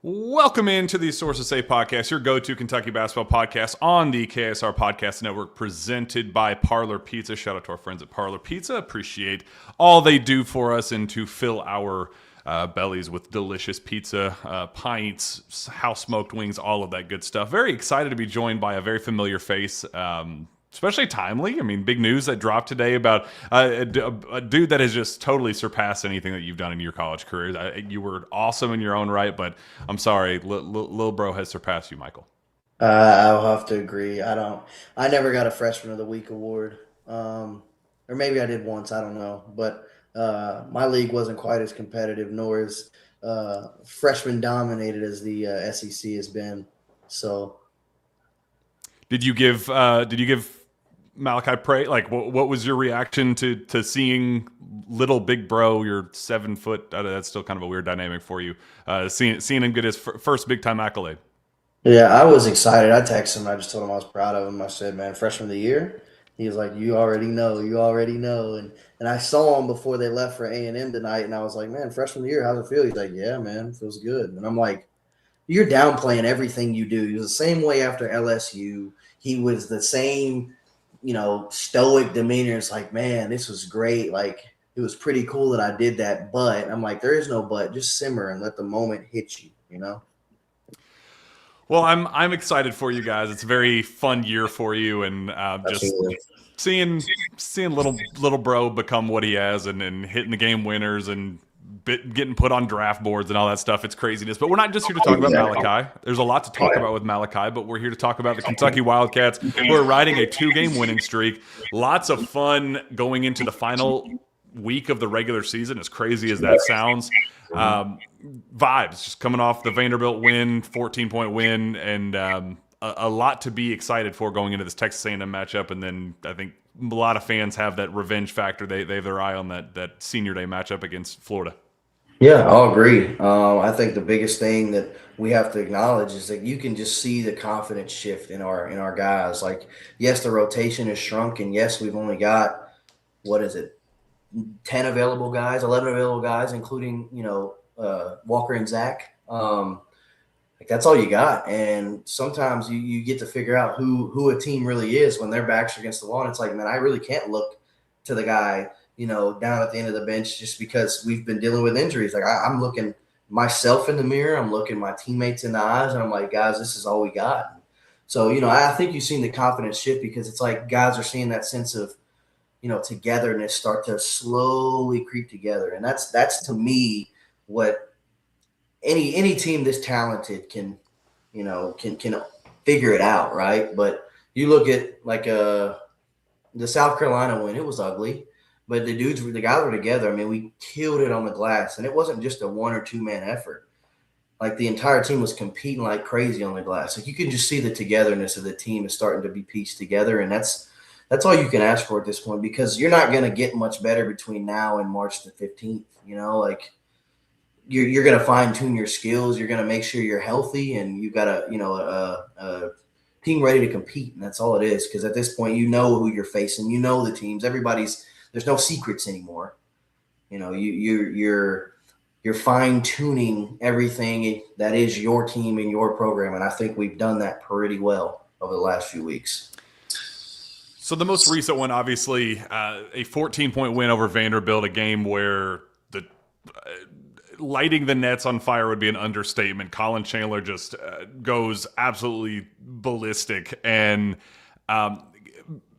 Welcome into the Sources Say podcast, your go-to Kentucky basketball podcast on the KSR Podcast Network, presented by Parlor Pizza. Shout out to our friends at Parlor Pizza. Appreciate all they do for us and to fill our bellies with delicious pizza, pints, house-smoked wings, all of that good stuff. Very excited to be joined by a very familiar face. Especially timely. I mean, big news that dropped today about a dude that has just totally surpassed anything that you've done in your college career. You were awesome in your own right, but I'm sorry, Lil Bro has surpassed you, Michael. I'll have to agree. I never got a Freshman of the Week award. Or maybe I did once, I don't know. But my league wasn't quite as competitive, nor as freshman dominated as the SEC has been. So Did you give Malachi Pray? Like, what was your reaction to seeing little big bro, your 7 foot? That's still kind of a weird dynamic for you. Seeing him get his first big time accolade. yeah, I was excited. I texted him. I just told him I was proud of him. I said, "Man, Freshman of the Year." He was like, "You already know. You already know." And I saw him before they left for A&M tonight, and I was like, "Man, Freshman of the Year, how's it feel?" He's like, "Yeah, man, it feels good." And I'm like, "You're downplaying everything you do." He was the same way after LSU. He was the same, stoic demeanor. It's like, "Man, this was great. Like, it was pretty cool that I did that." But I'm like, there is no but. Just simmer and let the moment hit you. Well, I'm excited for you guys. It's a very fun year for you, and just Absolutely. seeing little bro become what he has, and hitting the game winners and getting put on draft boards and all that stuff. It's craziness. But we're not just here to talk about Exactly. Malachi. There's a lot to talk about with Malachi, but we're here to talk about the Kentucky Wildcats, who are riding a 2-game winning streak. Lots of fun going into the final week of the regular season, as crazy as that sounds. Vibes just coming off the Vanderbilt win, 14-point win, and a lot to be excited for going into this Texas A&M matchup. And then I think a lot of fans have that revenge factor. They have their eye on that senior day matchup against Florida. Yeah, I'll agree. I think the biggest thing that we have to acknowledge is that you can just see the confidence shift in our guys. Like, yes, the rotation is shrunk, and yes, we've only got, what is it, 10 available guys, 11 available guys, including Walker and Zach. Like, that's all you got, and sometimes you get to figure out who a team really is when their backs are against the wall. And it's like, man, I really can't look to the guy down at the end of the bench just because we've been dealing with injuries. Like, I'm looking myself in the mirror, I'm looking my teammates in the eyes, and I'm like, guys, this is all we got. So I think you've seen the confidence shift because it's like guys are seeing that sense of togetherness start to slowly creep together. And that's to me what any team this talented can figure it out, right? But you look at like the South Carolina win, it was ugly, but the guys were together. I mean, we killed it on the glass, and it wasn't just a 1 or 2 man effort. Like, the entire team was competing like crazy on the glass. Like, you can just see the togetherness of the team is starting to be pieced together, and that's all you can ask for at this point, because you're not going to get much better between now and March the 15th. Like, you're going to fine tune your skills. You're going to make sure you're healthy, and you've got a team ready to compete. And that's all it is. Because at this point, you know who you're facing, the teams, there's no secrets anymore. You're fine tuning everything that is your team and your program. And I think we've done that pretty well over the last few weeks. So the most recent one, obviously, a 14-point win over Vanderbilt, a game where the lighting the nets on fire would be an understatement. Colin Chandler just goes absolutely ballistic, and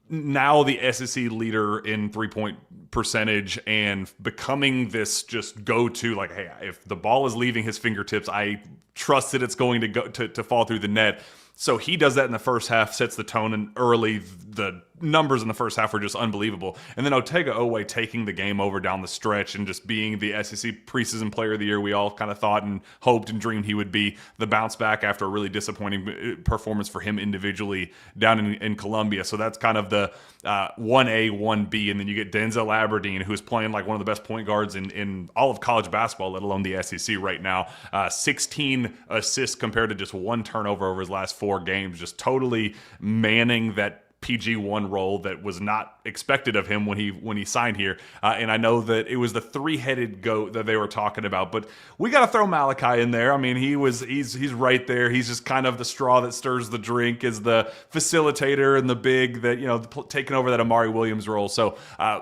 now the SEC leader in 3-point percentage, and becoming this just go-to, like, hey, if the ball is leaving his fingertips, I trust that it's going to go to fall through the net. So he does that in the first half, sets the tone, and early the numbers in the first half were just unbelievable. And then Otega Oweh taking the game over down the stretch and just being the SEC preseason player of the year we all kind of thought and hoped and dreamed he would be. The bounce back after a really disappointing performance for him individually down in Columbia. So that's kind of the 1A, 1B. And then you get Denzel Aberdeen, who's playing like one of the best point guards in all of college basketball, let alone the SEC right now. 16 assists compared to just 1 turnover over his last 4 games, just totally manning that PG-1 role that was not expected of him when he signed here. And I know that it was the three-headed goat that they were talking about, but we got to throw Malachi in there. I mean, he's right there. He's just kind of the straw that stirs the drink, is the facilitator and the big that, taking over that Amari Williams role. So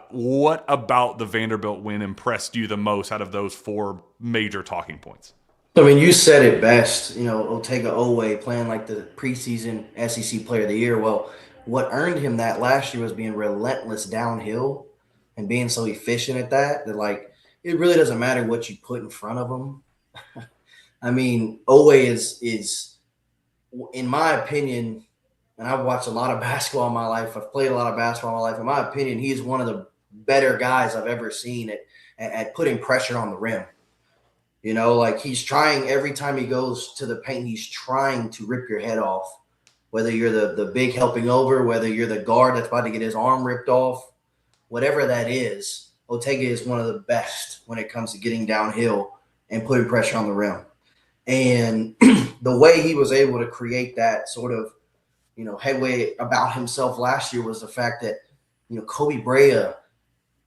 what about the Vanderbilt win impressed you the most out of those four major talking points? I mean, you said it best, Otega Owe playing like the preseason SEC Player of the Year. Well, what earned him that last year was being relentless downhill and being so efficient at that like it really doesn't matter what you put in front of him. I mean, Owe is in my opinion, and I've watched a lot of basketball in my life. I've played a lot of basketball in my life. In my opinion, he's one of the better guys I've ever seen at putting pressure on the rim. Like he's trying every time he goes to the paint, he's trying to rip your head off. Whether you're the big helping over, whether you're the guard that's about to get his arm ripped off, whatever that is, Otega is one of the best when it comes to getting downhill and putting pressure on the rim. And the way he was able to create that sort of, headway about himself last year was the fact that, Kobe Brea,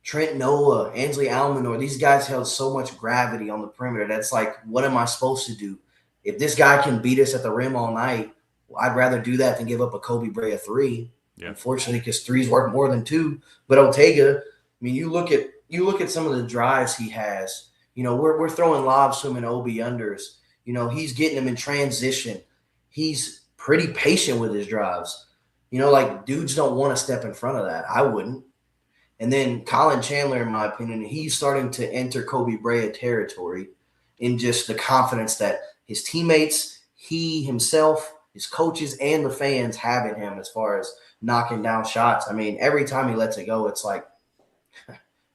Trent Noah, Ansley Almanor, these guys held so much gravity on the perimeter. That's like, what am I supposed to do? If this guy can beat us at the rim all night, I'd rather do that than give up a Kobe Brea three. Yeah. Unfortunately, because threes work more than two. But Otega, I mean, you look at some of the drives he has. We're throwing lobs to him in OB unders. He's getting them in transition. He's pretty patient with his drives. Like dudes don't want to step in front of that. I wouldn't. And then Colin Chandler, in my opinion, he's starting to enter Kobe Brea territory in just the confidence that his teammates, he himself, his coaches, and the fans have in him as far as knocking down shots. I mean, every time he lets it go, it's like,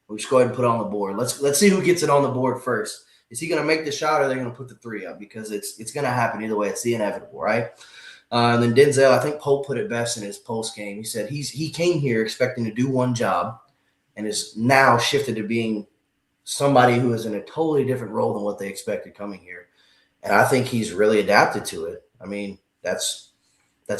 we just go ahead and put it on the board. Let's see who gets it on the board first. Is he going to make the shot or are they going to put the three up? Because it's going to happen either way. It's the inevitable, right? And then Denzel, I think Pope put it best in his post game. He said he came here expecting to do one job and is now shifted to being somebody who is in a totally different role than what they expected coming here. And I think he's really adapted to it. I mean, that's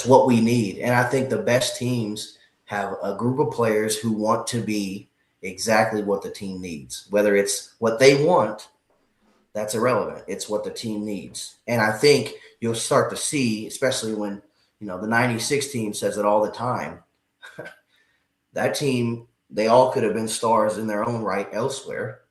what we need. And I think the best teams have a group of players who want to be exactly what the team needs. Whether it's what they want, that's irrelevant. It's what the team needs. And I think you'll start to see, especially when, the 96 team says it all the time, that team, they all could have been stars in their own right elsewhere.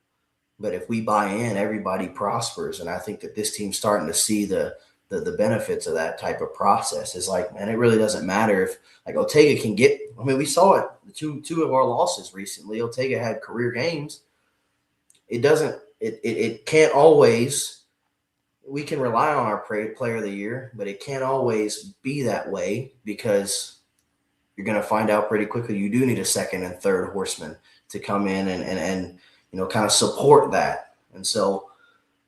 But if we buy in, everybody prospers. And I think that this team's starting to see the benefits of that type of process. Is like, man, it really doesn't matter if like Otega can get, I mean, we saw it, two of our losses recently. Otega had career games. It can't always, we can rely on our player of the year, but it can't always be that way because you're going to find out pretty quickly you do need a second and third horseman to come in and kind of support that. And so,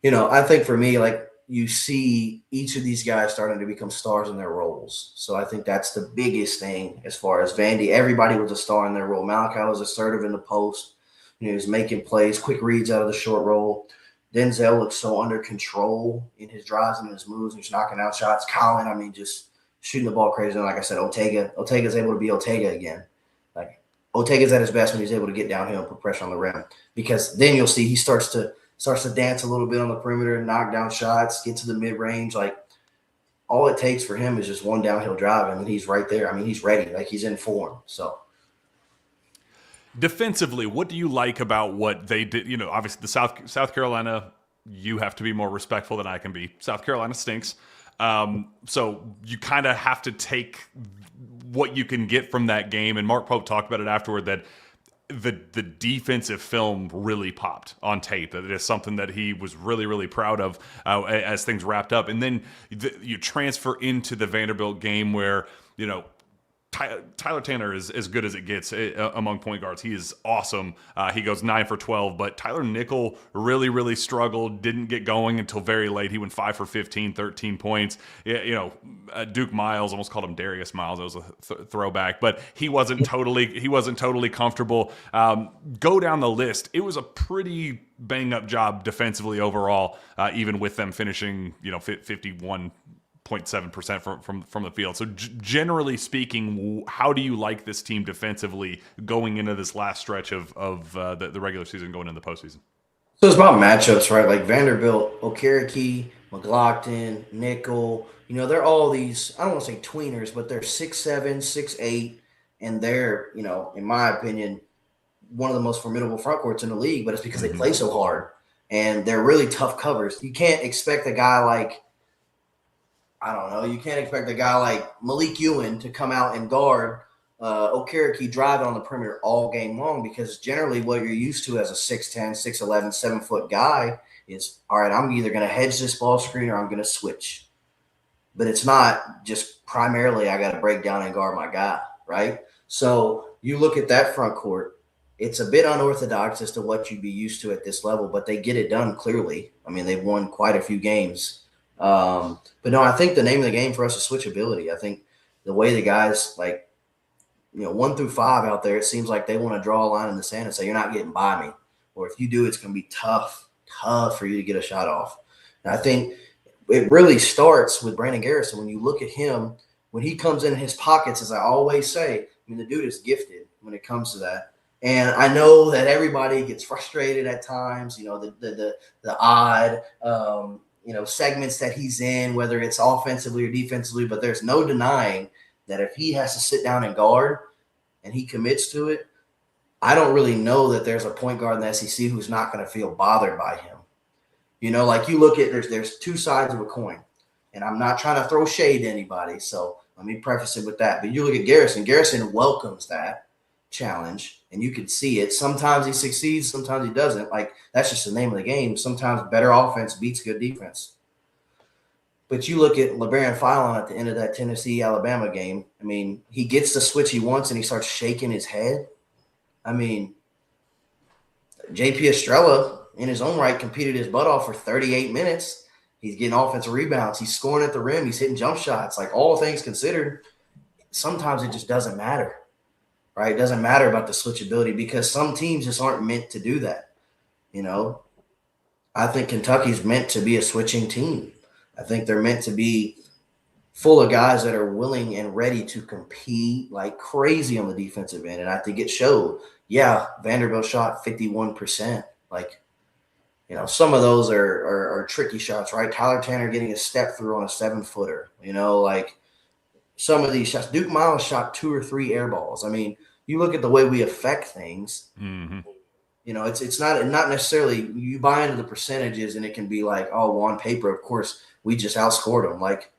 I think for me, like you see each of these guys starting to become stars in their roles. So I think that's the biggest thing as far as Vandy. Everybody was a star in their role. Malachi was assertive in the post. He was making plays, quick reads out of the short roll. Denzel looks so under control in his drives and his moves. He's knocking out shots. Colin, I mean, just shooting the ball crazy. And like I said, Otega's able to be Otega again. Like Otega's at his best when he's able to get downhill and put pressure on the rim. Because then you'll see he starts to dance a little bit on the perimeter, knock down shots, get to the mid-range. Like all it takes for him is just one downhill drive, and he's right there. I mean, he's ready. Like he's in form. So defensively, what do you like about what they did? Obviously the South Carolina, you have to be more respectful than I can be. South Carolina stinks. So you kind of have to take what you can get from that game. And Mark Pope talked about it afterward that the defensive film really popped on tape. That is something that he was really, really proud of as things wrapped up. And then you transfer into the Vanderbilt game where, Tyler Tanner is as good as it gets among point guards. He is awesome. He goes 9 for 12, but Tyler Nickel really, really struggled, didn't get going until very late. He went 5 for 15, 13 points. Duke Miles, almost called him Darius Miles. That was a throwback, but he wasn't totally comfortable. Go down the list. It was a pretty bang up job defensively overall, even with them finishing, 51 0.7% from the field. So generally speaking, how do you like this team defensively going into this last stretch of the regular season, going into the postseason? So it's about matchups, right? Like Vanderbilt, Okereke, McLaughlin, Nickel. They're all these, I don't want to say tweeners, but they're 6'7", 6'8", and they're, in my opinion, one of the most formidable front courts in the league, but it's because they play so hard and they're really tough covers. You can't expect a guy like, I don't know, you can't expect a guy like Malik Ewan to come out and guard Okereke driving on the perimeter all game long, because generally what you're used to as a 6'10", 6'11", 7-foot guy is, all right, I'm either going to hedge this ball screen or I'm going to switch. But it's not just primarily I got to break down and guard my guy, right? So you look at that front court, it's a bit unorthodox as to what you'd be used to at this level, but they get it done clearly. I mean, they've won quite a few games. But no, I think the name of the game for us is switchability. I think the way the guys, like, 1 through 5 out there, it seems like they want to draw a line in the sand and say, you're not getting by me. Or if you do, it's going to be tough for you to get a shot off. And I think it really starts with Brandon Garrison. When you look at him, when he comes in his pockets, as I always say, I mean, the dude is gifted when it comes to that. And I know that everybody gets frustrated at times, the odd, segments that he's in, whether it's offensively or defensively, but there's no denying that if he has to sit down and guard and he commits to it, I don't really know that there's a point guard in the SEC who's not going to feel bothered by him. Like you look at, there's two sides of a coin, and I'm not trying to throw shade to anybody, so let me preface it with that. But you look at Garrison welcomes that challenge, and you can see it. Sometimes he succeeds, sometimes he doesn't. Like, that's just the name of the game. Sometimes better offense beats good defense. But you look at LeBaron Philon at the end of that Tennessee-Alabama game. I mean, he gets the switch he wants, and he starts shaking his head. I mean, JP Estrella, in his own right, competed his butt off for 38 minutes. He's getting offensive rebounds. He's scoring at the rim. He's hitting jump shots. Like, all things considered, sometimes it just doesn't matter, right? It doesn't matter about the switchability, because some teams just aren't meant to do that. I think Kentucky's meant to be a switching team. I think they're meant to be full of guys that are willing and ready to compete like crazy on the defensive end. And I think it showed. Yeah, Vanderbilt shot 51%. Like, some of those are tricky shots, right? Tyler Tanner getting a step through on a 7-footer. Like, some of these shots. Duke Miles shot 2 or 3 air balls. I mean, you look at the way we affect things. Mm-hmm. It's not necessarily you buy into the percentages, and it can be like, oh, well, on paper, of course, we just outscored them. Like,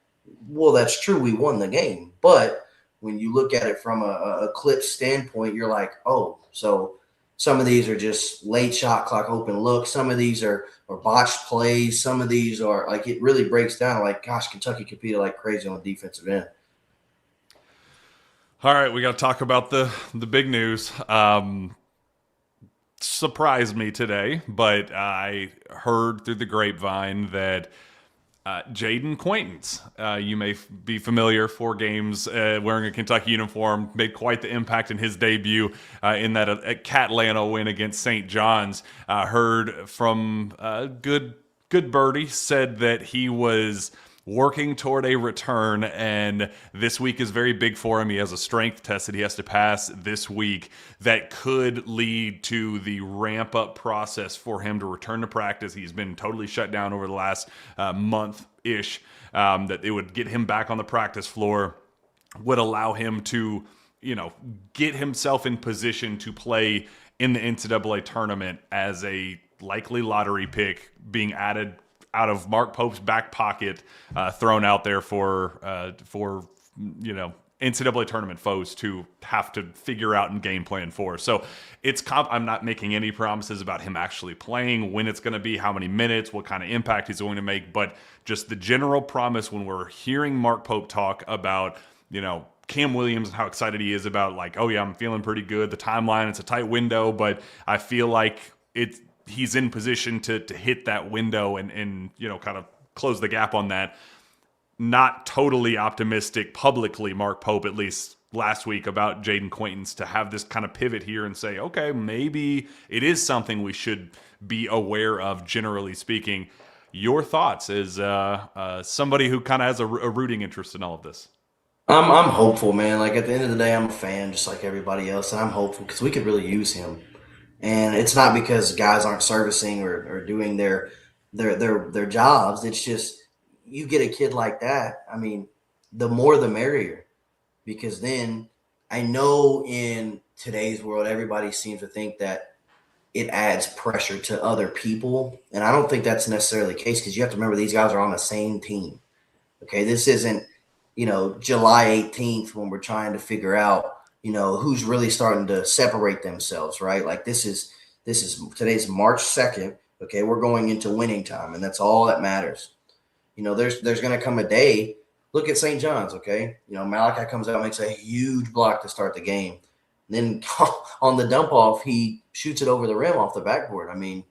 well, that's true. We won the game. But when you look at it from a clip standpoint, you're like, oh, so some of these are just late shot clock open look. Some of these are botched plays. Some of these are like, it really breaks down like, gosh, Kentucky competed like crazy on the defensive end. All right, we got to talk about the big news. Surprised me today, but I heard through the grapevine that Jayden Quaintance, you may be familiar, 4 games wearing a Kentucky uniform, made quite the impact in his debut in that Catlanta win against St. John's. Heard from good birdie, said that he was working toward a return, and this week is very big for him. He has a strength test that he has to pass this week that could lead to the ramp-up process for him to return to practice. He's been totally shut down over the last month-ish. That it would get him back on the practice floor, would allow him to, get himself in position to play in the NCAA tournament as a likely lottery pick, being added out of Mark Pope's back pocket, thrown out there for NCAA tournament foes to have to figure out and game plan for. So I'm not making any promises about him actually playing, when it's going to be, how many minutes, what kind of impact he's going to make, but just the general promise when we're hearing Mark Pope talk about, Cam Williams and how excited he is about, like, oh yeah, I'm feeling pretty good. The timeline, it's a tight window, but I feel like he's in position to hit that window and kind of close the gap on that. Not totally optimistic publicly, Mark Pope, at least last week, about Jayden Quaintance to have this kind of pivot here and say, okay, maybe it is something we should be aware of, generally speaking. Your thoughts as somebody who kind of has a rooting interest in all of this. I'm hopeful, man. Like at the end of the day, I'm a fan, just like everybody else, and I'm hopeful because we could really use him. And it's not because guys aren't servicing or doing their jobs. It's just you get a kid like that. I mean, the more the merrier, because then I know in today's world, everybody seems to think that it adds pressure to other people, and I don't think that's necessarily the case because you have to remember these guys are on the same team. Okay, this isn't, July 18th when we're trying to figure out, who's really starting to separate themselves, right? Like this is today's March 2nd. Okay, we're going into winning time, and that's all that matters. There's going to come a day. Look at St. John's, okay? Malachi comes out, makes a huge block to start the game. Then on the dump off, he shoots it over the rim off the backboard. I mean,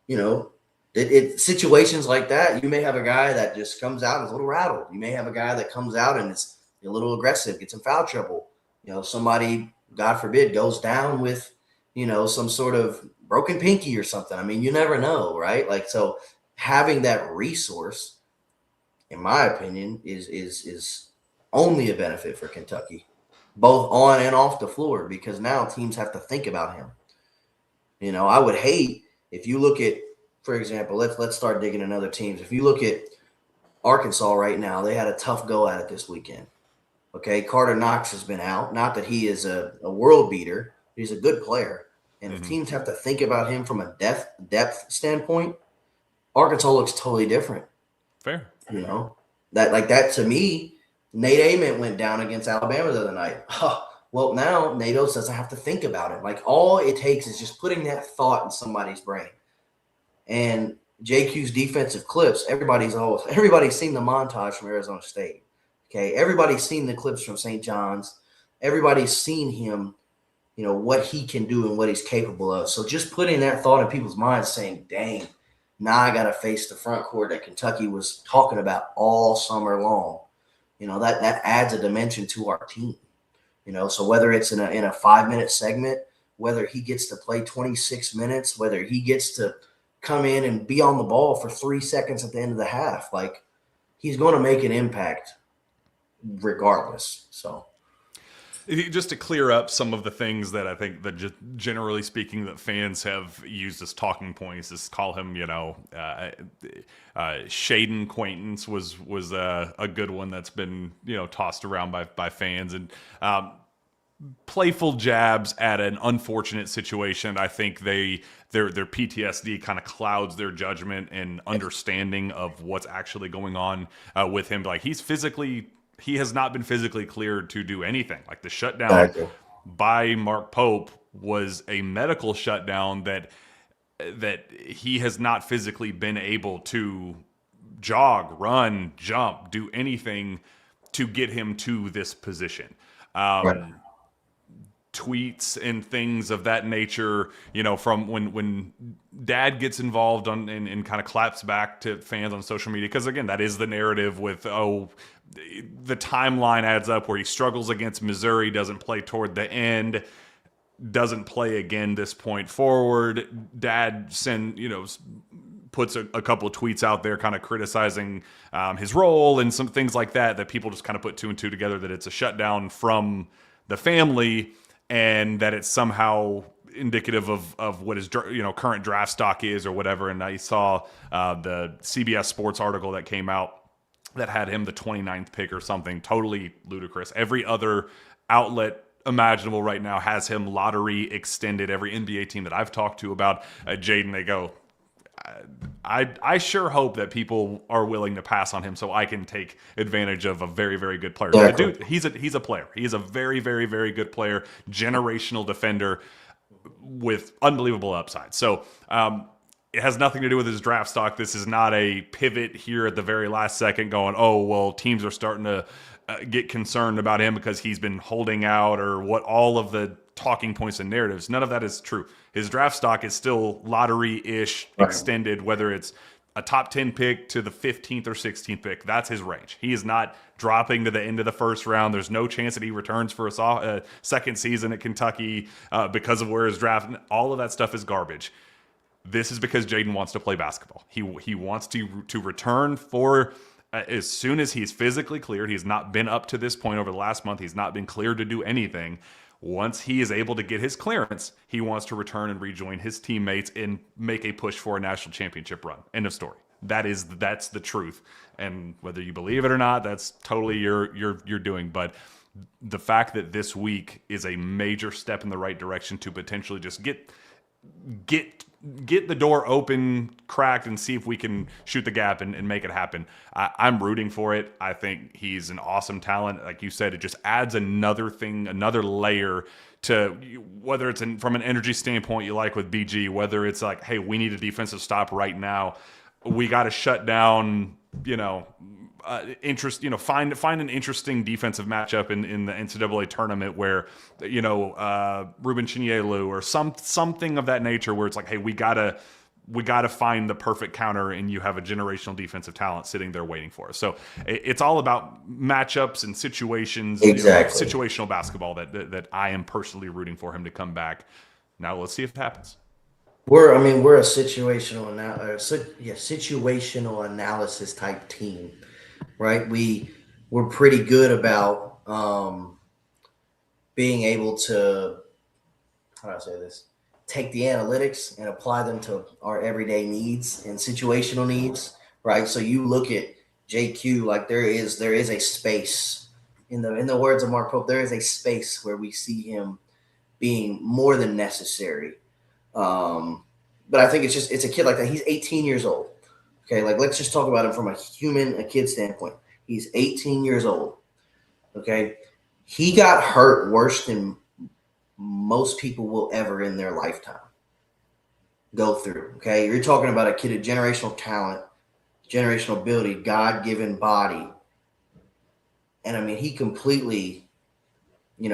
you know, situations like that, you may have a guy that just comes out and is a little rattled. You may have a guy that comes out and is a little aggressive, gets in foul trouble. Somebody, God forbid, goes down with, some sort of broken pinky or something. I mean, you never know, right? Like, so having that resource, in my opinion, is only a benefit for Kentucky, both on and off the floor, because now teams have to think about him. I would hate if you look at, for example, let's start digging in other teams. If you look at Arkansas right now, they had a tough go at it this weekend. Okay, Carter Knox has been out. Not that he is a world beater. He's a good player. And if teams have to think about him from a depth standpoint, Arkansas looks totally different. Fair. That to me, Nate Ament went down against Alabama the other night. Well, now Nate Oates doesn't have to think about it. Like, all it takes is just putting that thought in somebody's brain. And JQ's defensive clips, everybody's seen the montage from Arizona State. Okay, everybody's seen the clips from St. John's. Everybody's seen him, what he can do and what he's capable of. So just putting that thought in people's minds, saying, dang, now I got to face the front court that Kentucky was talking about all summer long. That adds a dimension to our team. So whether it's in a 5-minute segment, whether he gets to play 26 minutes, whether he gets to come in and be on the ball for 3 seconds at the end of the half, like, he's going to make an impact regardless. So just to clear up some of the things that I think that, just generally speaking, that fans have used as talking points, is call him, Jayden Quaintance was a good one that's been, tossed around by fans, and playful jabs at an unfortunate situation. I think their PTSD kind of clouds their judgment and understanding of what's actually going on with him. Like, he has not been physically cleared to do anything. Like, the shutdown by Mark Pope was a medical shutdown that he has not physically been able to jog, run, jump, do anything to get him to this position. right. Tweets and things of that nature, from when dad gets involved and kind of claps back to fans on social media, because again, that is the narrative with, the timeline adds up where he struggles against Missouri, doesn't play toward the end, doesn't play again this point forward. Dad puts a couple of tweets out there kind of criticizing his role and some things like that people just kind of put two and two together, that it's a shutdown from the family, and that it's somehow indicative of what his current draft stock is or whatever. And I saw the CBS Sports article that came out that had him the 29th pick or something. Totally ludicrous. Every other outlet imaginable right now has him lottery extended. Every NBA team that I've talked to about Jayden, they go, I sure hope that people are willing to pass on him so I can take advantage of a very, very good player. Exactly. Dude, he's a player. He is a very, very, very good player, generational defender with unbelievable upside. So it has nothing to do with his draft stock. This is not a pivot here at the very last second going, oh, well, teams are starting to get concerned about him because he's been holding out, or what all of the talking points and narratives. None of that is true. His draft stock is still lottery-ish extended, whether it's a top 10 pick to the 15th or 16th pick. That's his range. He is not dropping to the end of the first round. There's no chance that he returns for a second season at Kentucky because of where his draft. All of that stuff is garbage. This is because Jayden wants to play basketball. He wants to return for as soon as he's physically cleared. He's not been up to this point over the last month. He's not been cleared to do anything. Once he is able to get his clearance, he wants to return and rejoin his teammates and make a push for a national championship run. End of story. That's the truth. And whether you believe it or not, that's totally your doing. But the fact that this week is a major step in the right direction to potentially just get the door open, cracked, and see if we can shoot the gap and make it happen. I'm rooting for it. I think he's an awesome talent. Like you said, it just adds another thing, another layer to whether it's from an energy standpoint you like with BG, whether it's like, hey, we need a defensive stop right now. We got to shut down, find an interesting defensive matchup in the NCAA tournament where, Ruben Chinyelu or something of that nature where it's like, hey, we gotta find the perfect counter, and you have a generational defensive talent sitting there waiting for us. So it's all about matchups and situations, Exactly. Situational basketball that I am personally rooting for him to come back. Now let's see if it happens. We're a situational analysis type team, right? We're pretty good about being able to, how do I say this? Take the analytics and apply them to our everyday needs and situational needs, right? So you look at JQ, like there is a space in the words of Mark Pope, there is a space where we see him being more than necessary. But I think it's a kid like that. He's 18 years old. Okay, like let's just talk about him from a kid standpoint. He's 18 years old. Okay, he got hurt worse than most people will ever in their lifetime go through. Okay, you're talking about a kid of generational talent, generational ability, God-given body, and I mean he completely, I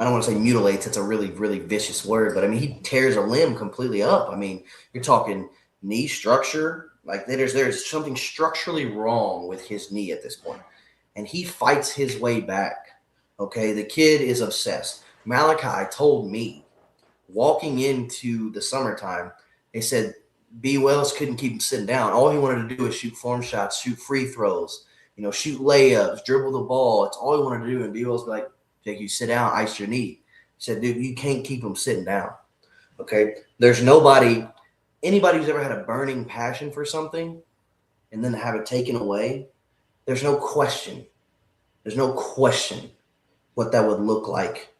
don't want to say mutilates. It's a really, really vicious word, but I mean, he tears a limb completely up. I mean, you're talking knee structure. Like there's something structurally wrong with his knee at this point, and he fights his way back. Okay, the kid is obsessed. Malachi told me walking into the summertime, they said B. Wells couldn't keep him sitting down. All he wanted to do is shoot form shots, shoot free throws, shoot layups, dribble the ball. It's all he wanted to do. And B. Wells be like, Jake, you sit down, ice your knee. He said, dude, you can't keep him sitting down. Okay. There's anybody who's ever had a burning passion for something and then have it taken away. There's no question what that would look like,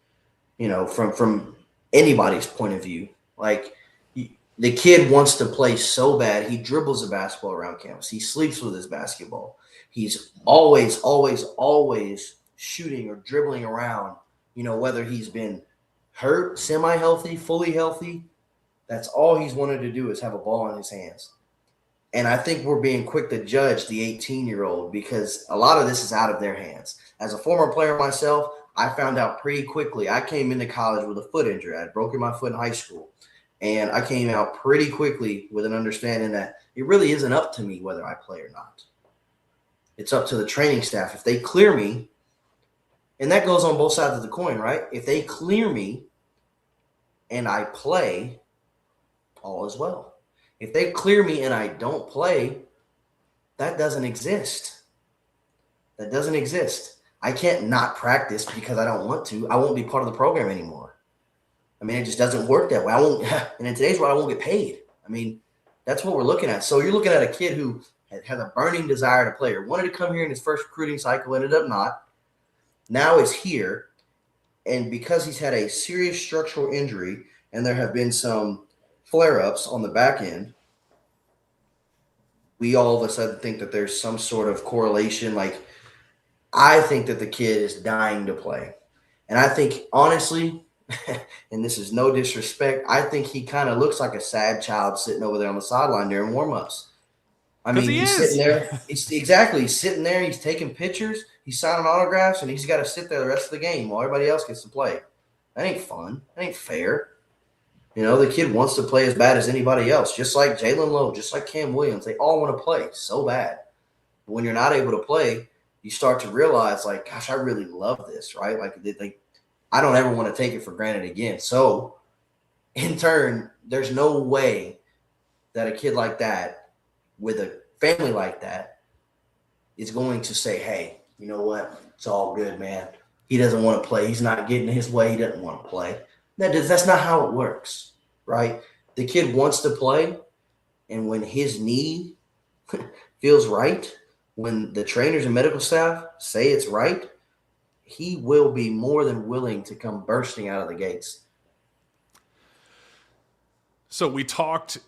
from anybody's point of view. Like the kid wants to play so bad. He dribbles a basketball around campus. He sleeps with his basketball. He's always, always, always shooting or dribbling around, whether he's been hurt, semi-healthy, fully healthy. That's all he's wanted to do is have a ball in his hands. And I think we're being quick to judge the 18-year-old because a lot of this is out of their hands. As a former player myself, I found out pretty quickly. I came into college with a foot injury. I had broken my foot in high school. And I came out pretty quickly with an understanding that it really isn't up to me whether I play or not. It's up to the training staff. If they clear me, and that goes on both sides of the coin, right? If they clear me and I play, all is well. If they clear me and I don't play, that doesn't exist. That doesn't exist. I can't not practice because I don't want to. I won't be part of the program anymore. I mean, it just doesn't work that way. I won't, and in today's world, I won't get paid. I mean, that's what we're looking at. So you're looking at a kid who has a burning desire to play or wanted to come here in his first recruiting cycle, ended up not. Now is here, and because he's had a serious structural injury and there have been some flare-ups on the back end, we all of a sudden think that there's some sort of correlation. Like, I think that the kid is dying to play. And I think, honestly, and this is no disrespect, I think he kind of looks like a sad child sitting over there on the sideline during warm-ups. I mean, he's sitting there. He's sitting there. He's taking pictures. He's signing autographs, and he's got to sit there the rest of the game while everybody else gets to play. That ain't fun. That ain't fair. The kid wants to play as bad as anybody else, just like Jalen Lowe, just like Cam Williams. They all want to play so bad. But when you're not able to play, you start to realize, like, gosh, I really love this, right? Like, I don't ever want to take it for granted again. So in turn, there's no way that a kid like that with a family like that is going to say, hey, you know what? It's all good, man. He doesn't want to play. He's not getting his way. He doesn't want to play. That's not how it works, right? The kid wants to play, and when his knee feels right, when the trainers and medical staff say it's right, he will be more than willing to come bursting out of the gates. So we talked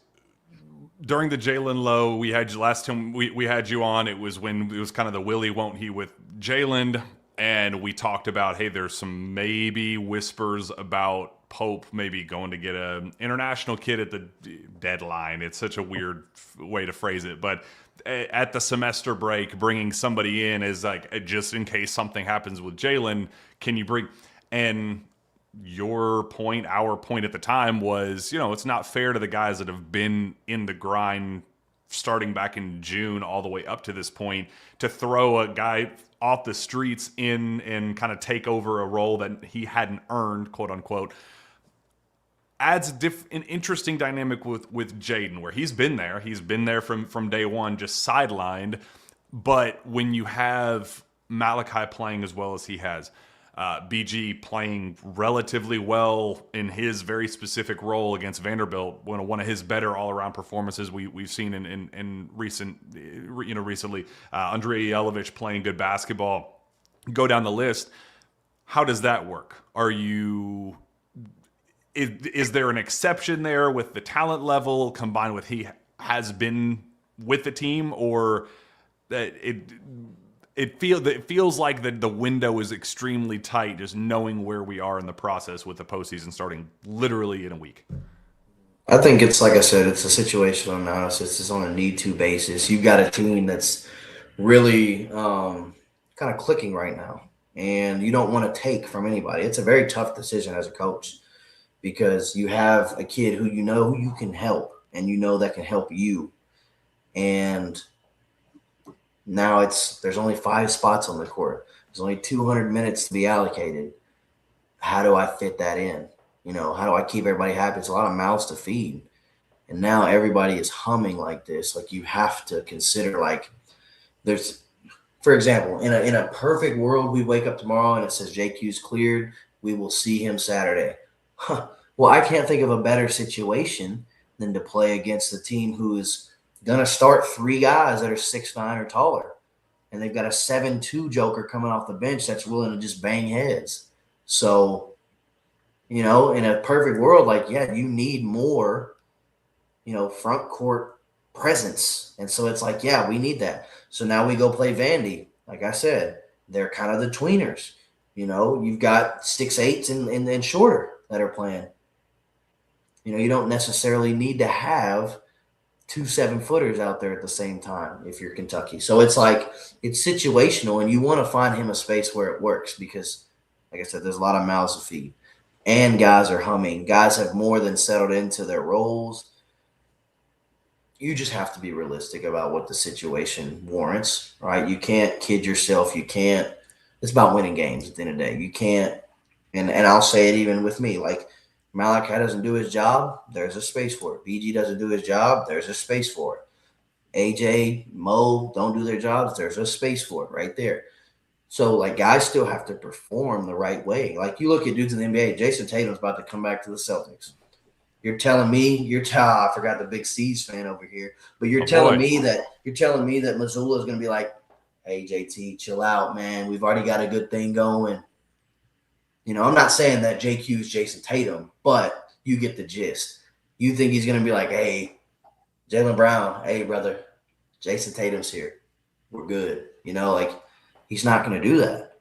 during the Jalen Lowe. We had you last time we had you on. It was when it was kind of the Willie won't he with Jalen, and we talked about, hey, there's some maybe whispers about Pope maybe going to get an international kid at the deadline. It's such a weird way to phrase it, but at the semester break, bringing somebody in is like, just in case something happens with Jalen, can you bring? And your point, our point at the time was, it's not fair to the guys that have been in the grind starting back in June all the way up to this point to throw a guy off the streets in and kind of take over a role that he hadn't earned, quote unquote. Adds an interesting dynamic with Jayden, where he's been there from day one, just sidelined. But when you have Malachi playing as well as he has, BG playing relatively well in his very specific role against Vanderbilt, one of his better all-around performances we've seen in recently. Andrei Yelovich playing good basketball. Go down the list. How does that work? Is there an exception there with the talent level combined with he has been with the team, or that it feels like the window is extremely tight, just knowing where we are in the process with the postseason starting literally in a week? I think it's like I said, it's a situational analysis. It's on a need-to basis. You've got a team that's really kind of clicking right now, and you don't want to take from anybody. It's a very tough decision as a coach because you have a kid who you can help and that can help you. And now there's only 5 spots on the court. There's only 200 minutes to be allocated. How do I fit that in? How do I keep everybody happy? It's a lot of mouths to feed. And now everybody is humming like this. Like, you have to consider, like, for example, in a perfect world, we wake up tomorrow and it says JQ's cleared. We will see him Saturday. Well, I can't think of a better situation than to play against the team who is going to start 3 guys that are 6'9" or taller. And they've got a 7'2" joker coming off the bench that's willing to just bang heads. So, in a perfect world, like, yeah, you need more, front court presence. And so it's like, yeah, we need that. So now we go play Vandy. Like I said, they're kind of the tweeners. You've got 6'8" and shorter that are playing. You don't necessarily need to have 2 7-footers out there at the same time if you're Kentucky. So it's like, it's situational, and you want to find him a space where it works because, like I said, there's a lot of mouths to feed. And guys are humming. Guys have more than settled into their roles. You just have to be realistic about what the situation warrants, right? You can't kid yourself. You can't. It's about winning games at the end of the day. You can't. And I'll say it even with me. Like, Malachi doesn't do his job, there's a space for it. BG doesn't do his job, there's a space for it. AJ, Mo don't do their jobs, there's a space for it right there. So, like, guys still have to perform the right way. Like, you look at dudes in the NBA, Jason Tatum's about to come back to the Celtics. You're telling me I forgot the big C's fan over here, but you're telling me that Missoula is going to be like, hey, JT, chill out, man. We've already got a good thing going. I'm not saying that JQ is Jason Tatum, but you get the gist. You think he's going to be like, hey, Jaylen Brown, hey, brother, Jason Tatum's here. We're good. Like, he's not going to do that,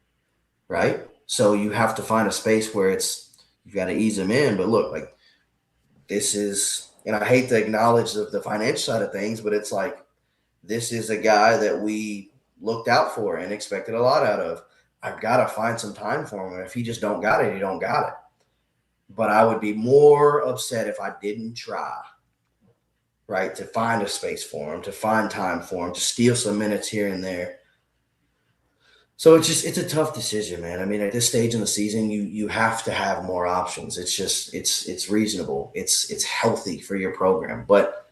right? So you have to find a space where you've got to ease him in. But look, like, this is, and I hate to acknowledge the financial side of things, but it's like, this is a guy that we looked out for and expected a lot out of. I've got to find some time for him. If he just don't got it, he don't got it. But I would be more upset if I didn't try, right, to find a space for him, to find time for him, to steal some minutes here and there. So it's a tough decision, man. I mean, at this stage in the season, you have to have more options. It's reasonable. It's healthy for your program. But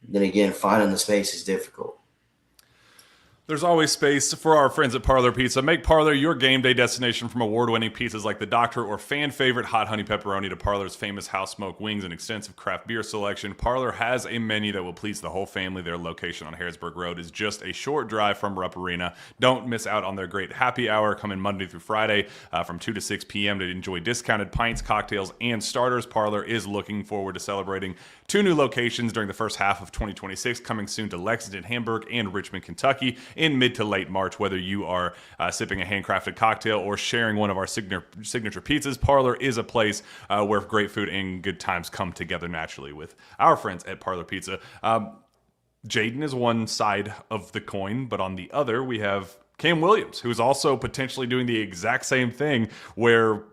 then again, finding the space is difficult. There's always space for our friends at Parlor Pizza. Make Parlor your game day destination, from award-winning pizzas like the Doctor or fan favorite hot honey pepperoni to Parlor's famous house smoked wings and extensive craft beer selection. Parlor has a menu that will please the whole family. Their location on Harrisburg Road is just a short drive from Rupp Arena. Don't miss out on their great happy hour coming Monday through Friday from 2 to 6 p.m. to enjoy discounted pints, cocktails, and starters. Parlor is looking forward to celebrating 2 new locations during the first half of 2026, coming soon to Lexington, Hamburg, and Richmond, Kentucky in mid to late March. Whether you are sipping a handcrafted cocktail or sharing one of our signature pizzas, Parlor is a place where great food and good times come together naturally with our friends at Parlor Pizza. Jayden is one side of the coin, but on the other, we have Cam Williams, who's also potentially doing the exact same thing, where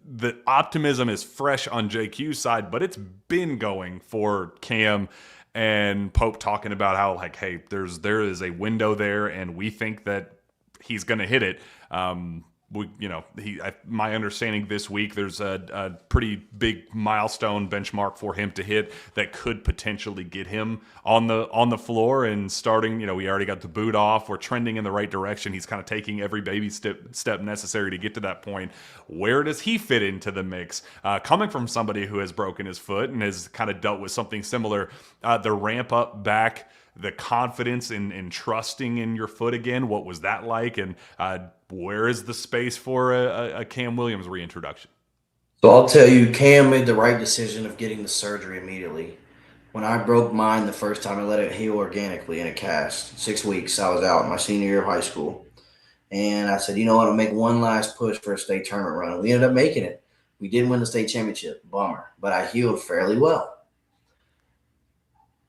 the optimism is fresh on JQ's side, but it's been going for Cam and Pope, talking about how, like, hey, there is a window there, and we think that he's going to hit it. My understanding this week, there's a pretty big milestone benchmark for him to hit that could potentially get him on the floor and starting. We already got the boot off. We're trending in the right direction. He's kind of taking every baby step necessary to get to that point. Where does he fit into the mix? Coming from somebody who has broken his foot and has kind of dealt with something similar, the ramp up back, the confidence in trusting in your foot again. What was that like? And where is the space for a Cam Williams reintroduction? So I'll tell you, Cam made the right decision of getting the surgery immediately. When I broke mine the first time, I let it heal organically in a cast. 6 weeks, I was out my senior year of high school. And I said, you know what, I'll make one last push for a state tournament run. We ended up making it. We didn't win the state championship. Bummer. But I healed fairly well.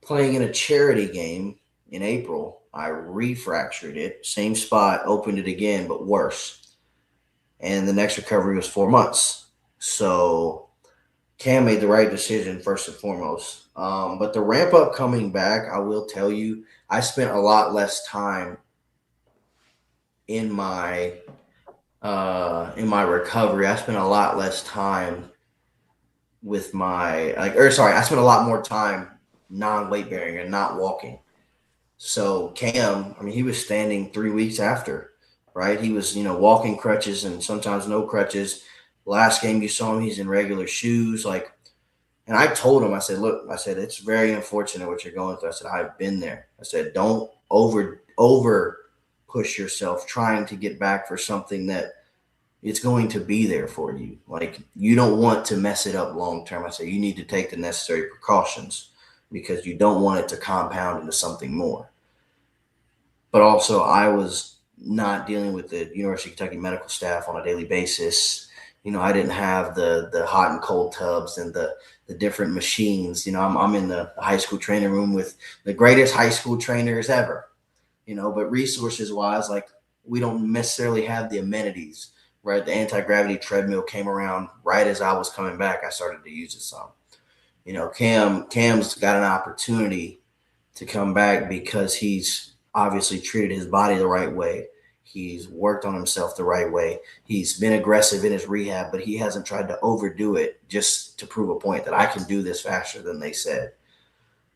Playing in a charity game in April, I refractured it. Same spot, opened it again, but worse. And the next recovery was 4 months. So Cam made the right decision first and foremost. But the ramp up coming back, I will tell you, I spent a lot less time in my recovery. I spent a lot less time with I spent a lot more time non-weight bearing and not walking. So Cam, I mean, he was standing 3 weeks after, right? He was, walking crutches and sometimes no crutches. Last game you saw him, he's in regular shoes. And I told him, I said, look, I said, it's very unfortunate what you're going through. I said, I've been there. I said, don't over push yourself trying to get back for something that it's going to be there for you. Like, you don't want to mess it up long term. I said, you need to take the necessary precautions because you don't want it to compound into something more. But also, I was not dealing with the University of Kentucky medical staff on a daily basis. I didn't have the hot and cold tubs and the different machines. I'm in the high school training room with the greatest high school trainers ever. But resources wise, like, we don't necessarily have the amenities, right? The anti-gravity treadmill came around right as I was coming back. I started to use it some. Cam's got an opportunity to come back because he's obviously treated his body the right way. He's worked on himself the right way. He's been aggressive in his rehab, but he hasn't tried to overdo it just to prove a point that I can do this faster than they said.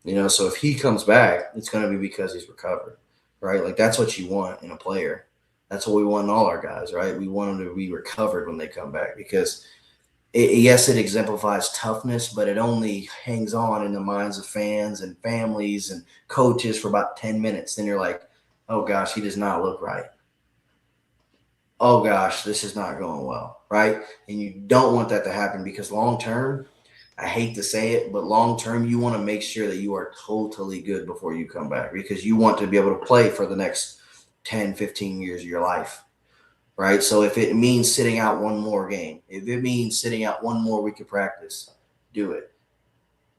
So if he comes back, it's going to be because he's recovered, right? Like, that's what you want in a player. That's what we want in all our guys, right? We want them to be recovered when they come back because yes, it exemplifies toughness, but it only hangs on in the minds of fans and families and coaches for about 10 minutes. Then you're like, oh gosh, he does not look right. Oh gosh, this is not going well, right? And you don't want that to happen because long term, I hate to say it, but long term, you want to make sure that you are totally good before you come back because you want to be able to play for the next 10, 15 years of your life, right? So if it means sitting out one more game, if it means sitting out one more week of practice, do it.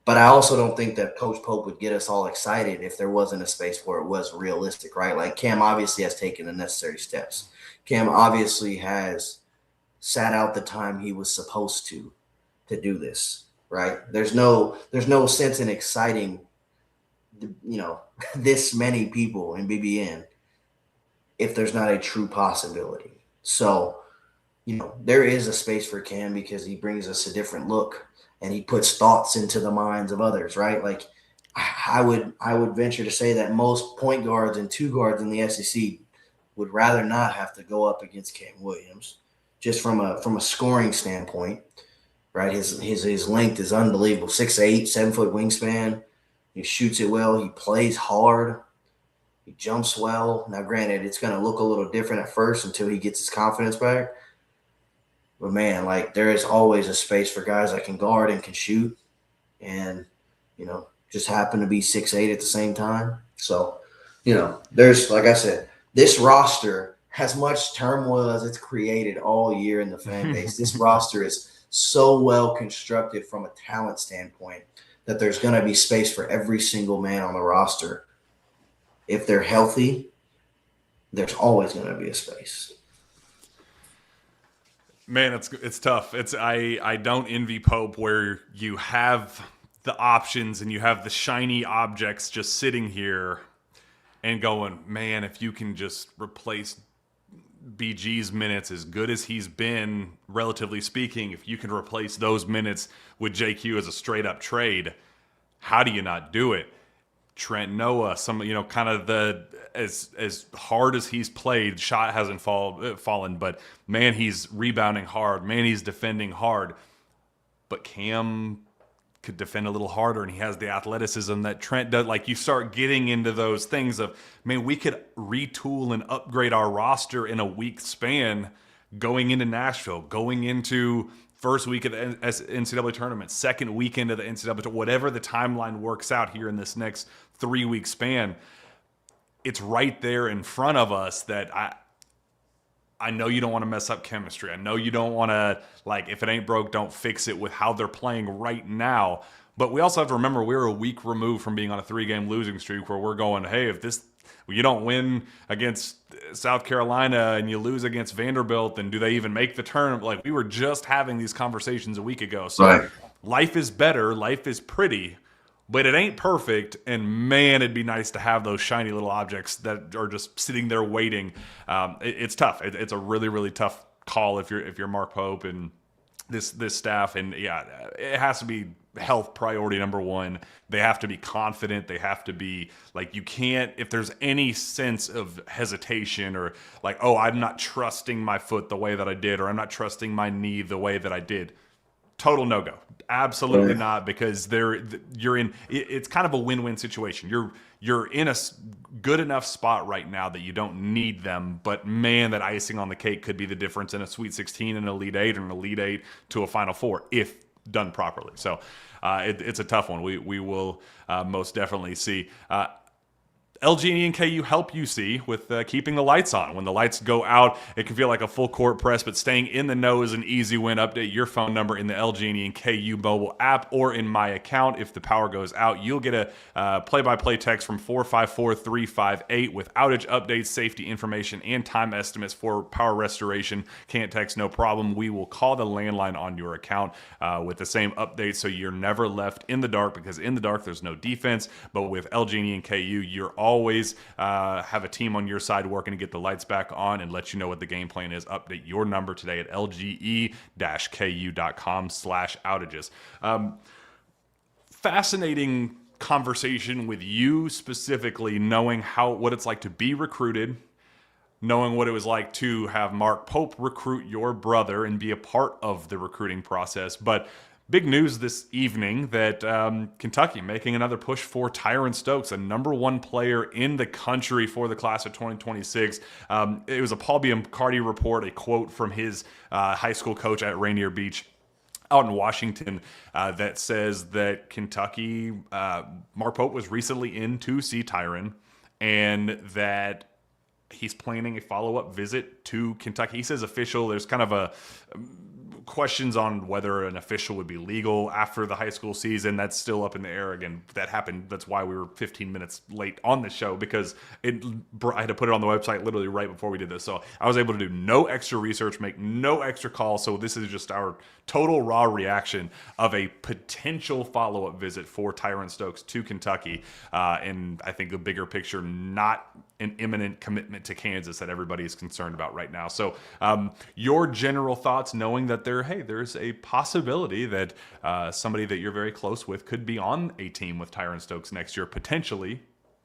But I also don't think that Coach Pope would get us all excited if there wasn't a space where it was realistic, right? Like, Cam obviously has taken the necessary steps. Cam obviously has sat out the time he was supposed to do this, right? There's no sense in exciting, this many people in BBN if there's not a true possibility. So, there is a space for Cam because he brings us a different look and he puts thoughts into the minds of others, right? Like I would venture to say that most point guards and two guards in the SEC would rather not have to go up against Cam Williams, just from a scoring standpoint, right? His length is unbelievable. 6'8", 7-foot wingspan. He shoots it well. He plays hard. He jumps well. Now, granted, it's going to look a little different at first until he gets his confidence back. But man, like there is always a space for guys that can guard and can shoot, and just happen to be 6'8" at the same time. So, there's, like I said, this roster, as much turmoil as it's created all year in the fan base, this roster is so well constructed from a talent standpoint that there's going to be space for every single man on the roster. If they're healthy, there's always going to be a space. Man, it's tough. I don't envy Pope where you have the options and you have the shiny objects just sitting here and going, man, if you can just replace BG's minutes as good as he's been, relatively speaking, if you can replace those minutes with JQ as a straight up trade, how do you not do it? Trent Noah, kind of as hard as he's played, shot hasn't fallen, but man, he's rebounding hard. Man, he's defending hard. But Cam could defend a little harder, and he has the athleticism that Trent does. Like, you start getting into those things of, man, we could retool and upgrade our roster in a week span going into Nashville, going into first week of the NCAA tournament, second weekend of the NCAA, whatever the timeline works out here in this next 3-week span. It's right there in front of us that I know you don't want to mess up chemistry. I know you don't want to, like, if it ain't broke, don't fix it with how they're playing right now. But we also have to remember we're a week removed from being on a 3-game losing streak where we're going, hey, if you don't win against South Carolina and you lose against Vanderbilt, then do they even make the tournament? Like, we were just having these conversations a week ago. So right. Life is better. Life is pretty. But it ain't perfect, and man, it'd be nice to have those shiny little objects that are just sitting there waiting. It's tough. It's a really, really tough call if you're Mark Pope and this staff. And yeah, it has to be health priority number one. They have to be confident. They have to be like, you can't, if there's any sense of hesitation or like, oh, I'm not trusting my foot the way that I did, or I'm not trusting my knee the way that I did. Total no-go. Absolutely not, because you're in. It's kind of a win-win situation. You're in a good enough spot right now that you don't need them, but man, that icing on the cake could be the difference in a Sweet 16 and an Elite 8 and an Elite 8 to a Final Four if done properly. So it's a tough one. We will most definitely see. LG and KU help UC with keeping the lights on. When the lights go out, it can feel like a full court press, but staying in the know is an easy win. Update your phone number in the LG and KU mobile app or in My Account. If the power goes out, you'll get a play-by-play text from 454-358 with outage updates, safety information, and time estimates for power restoration. Can't text, no problem. We will call the landline on your account with the same update, so you're never left in the dark, because in the dark there's no defense. But with LG and KU, you're always have a team on your side working to get the lights back on and let you know what the game plan is. Update your number today at lge-ku.com/outages. Fascinating conversation with you specifically, knowing what it's like to be recruited, knowing what it was like to have Mark Pope recruit your brother and be a part of the recruiting process. But big news this evening that Kentucky making another push for Tyron Stokes, a #1 player in the country for the class of 2026. It was a Paul Biancardi report, a quote from his high school coach at Rainier Beach out in Washington that says that Kentucky, Mark Pope was recently in to see Tyron, and that he's planning a follow-up visit to Kentucky. He says official. There's kind of a questions on whether an official would be legal after the high school season. That's still up in the air. Again, that happened. That's why we were 15 minutes late on the show, because I had to put it on the website literally right before we did this. So I was able to do no extra research, make no extra calls. So this is just our total raw reaction of a potential follow-up visit for Tyron Stokes to Kentucky. And I think the bigger picture, not an imminent commitment to Kansas that everybody is concerned about right now. So, your general thoughts, knowing that there's a possibility that somebody that you're very close with could be on a team with Tyron Stokes next year, potentially.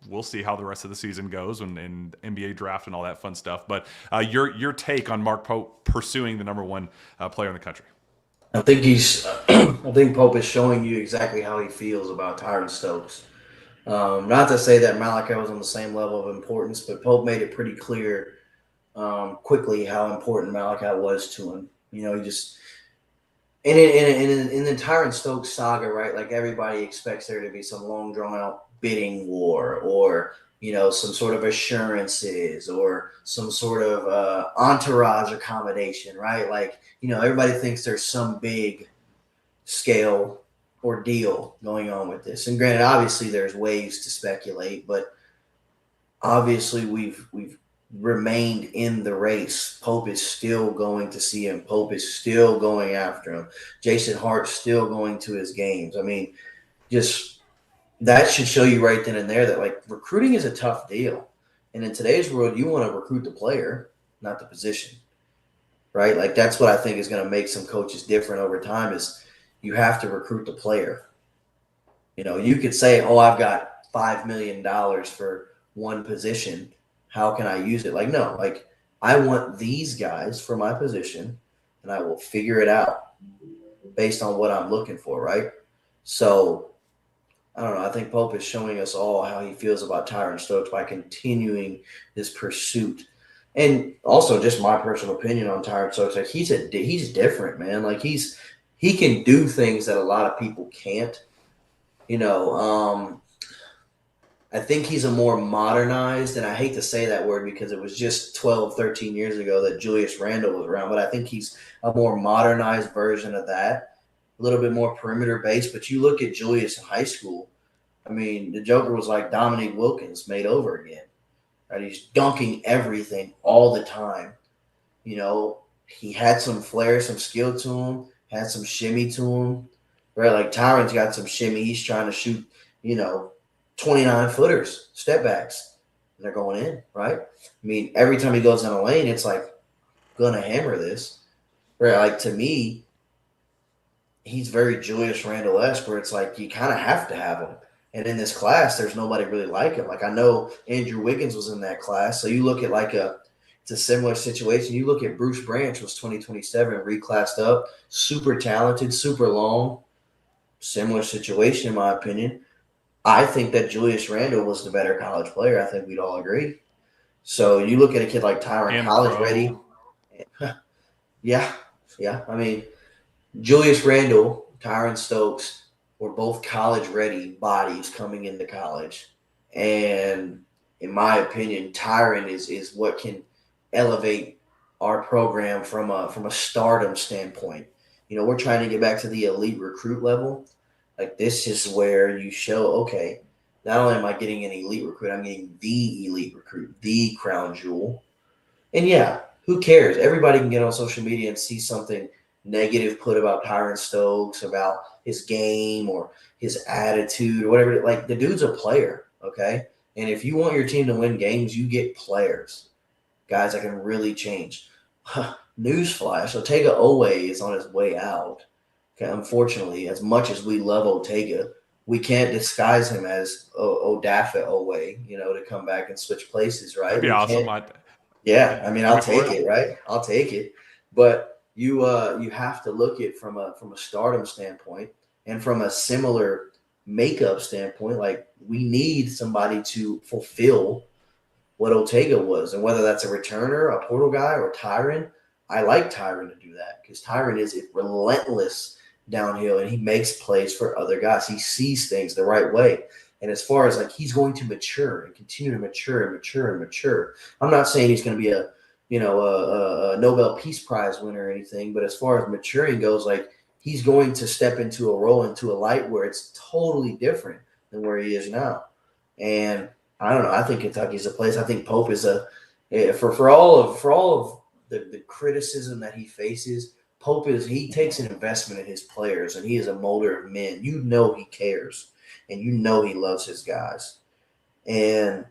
We'll see how the rest of the season goes and NBA draft and all that fun stuff. But your take on Mark Pope pursuing the number one player in the country. I think I think Pope is showing you exactly how he feels about Tyron Stokes. Not to say that Malachi was on the same level of importance, but Pope made it pretty clear quickly how important Malachi was to him. You know, he just in the Tyron Stokes saga, right? Like everybody expects there to be some long drawn out bidding war, or some sort of assurances, or some sort of entourage accommodation, right? Like everybody thinks there's some big scale ordeal going on with this. And granted, obviously there's ways to speculate, but obviously we've remained in the race. Pope is still going to see him. Pope is still going after him. Jason Hart's still going to his games. I mean, just that should show you right then and there that like recruiting is a tough deal. And in today's world, you want to recruit the player, not the position. Right? Like that's what I think is going to make some coaches different over time is you have to recruit the player. You could say, "Oh, I've got $5 million for one position. How can I use it?" Like, no, like I want these guys for my position and I will figure it out based on what I'm looking for, right? So I don't know. I think Pope is showing us all how he feels about Tyron Stokes by continuing this pursuit. And also just my personal opinion on Tyron Stokes, like he's different, man. Like he can do things that a lot of people can't. I think he's a more modernized, and I hate to say that word because it was just 12, 13 years ago that Julius Randle was around, but I think he's a more modernized version of that, a little bit more perimeter based. But you look at Julius in high school, I mean, the Joker was like Dominique Wilkins made over again, right? He's dunking everything all the time. He had some flair, some skill to him, had some shimmy to him, right? Like Tyron's got some shimmy. He's trying to shoot, 29 footers, step backs, and they're going in, right? I mean, every time he goes in a lane, it's like, gonna hammer this, right? Like to me, he's very Julius Randle-esque, where it's like you kind of have to have him. And in this class, there's nobody really like him. Like I know Andrew Wiggins was in that class, so you look at it's a similar situation. You look at Bruce Branch was 2027, reclassed up, super talented, super long, similar situation in my opinion. I think that Julius Randle was the better college player. I think we'd all agree. So you look at a kid like Tyron, And college ready. Yeah. I mean, Julius Randle, Tyron Stokes were both college ready bodies coming into college. And in my opinion, Tyron is what can elevate our program from a stardom standpoint. We're trying to get back to the elite recruit level. Like this is where you show, okay, not only am I getting an elite recruit, I'm getting the elite recruit, the crown jewel. And yeah, who cares? Everybody can get on social media and see something negative put about Tyron Stokes, about his game or his attitude or whatever. Like the dude's a player, okay? And if you want your team to win games, you get players, guys that can really change. Newsflash, Otega Owe is on his way out. Okay, unfortunately, as much as we love Otega, we can't disguise him as Odafe Owe, to come back and switch places, right? That'd be We awesome. can't. Yeah, I mean, I'll take it, right? I'll take it. But you have to look at from a stardom standpoint and from a similar makeup standpoint. Like we need somebody to fulfill what Otega was, and whether that's a returner, a portal guy, or Tyron. I like Tyron to do that because Tyron is relentless downhill and he makes plays for other guys. He sees things the right way. And as far as like he's going to mature and continue to mature and mature and mature. I'm not saying he's going to be a Nobel Peace Prize winner or anything, but as far as maturing goes, like he's going to step into a role, into a light where it's totally different than where he is now. And I don't know. I think Kentucky's a place. I think Pope is for all of the criticism that he faces. He takes an investment in his players, and he is a molder of men. He cares, and he loves his guys. And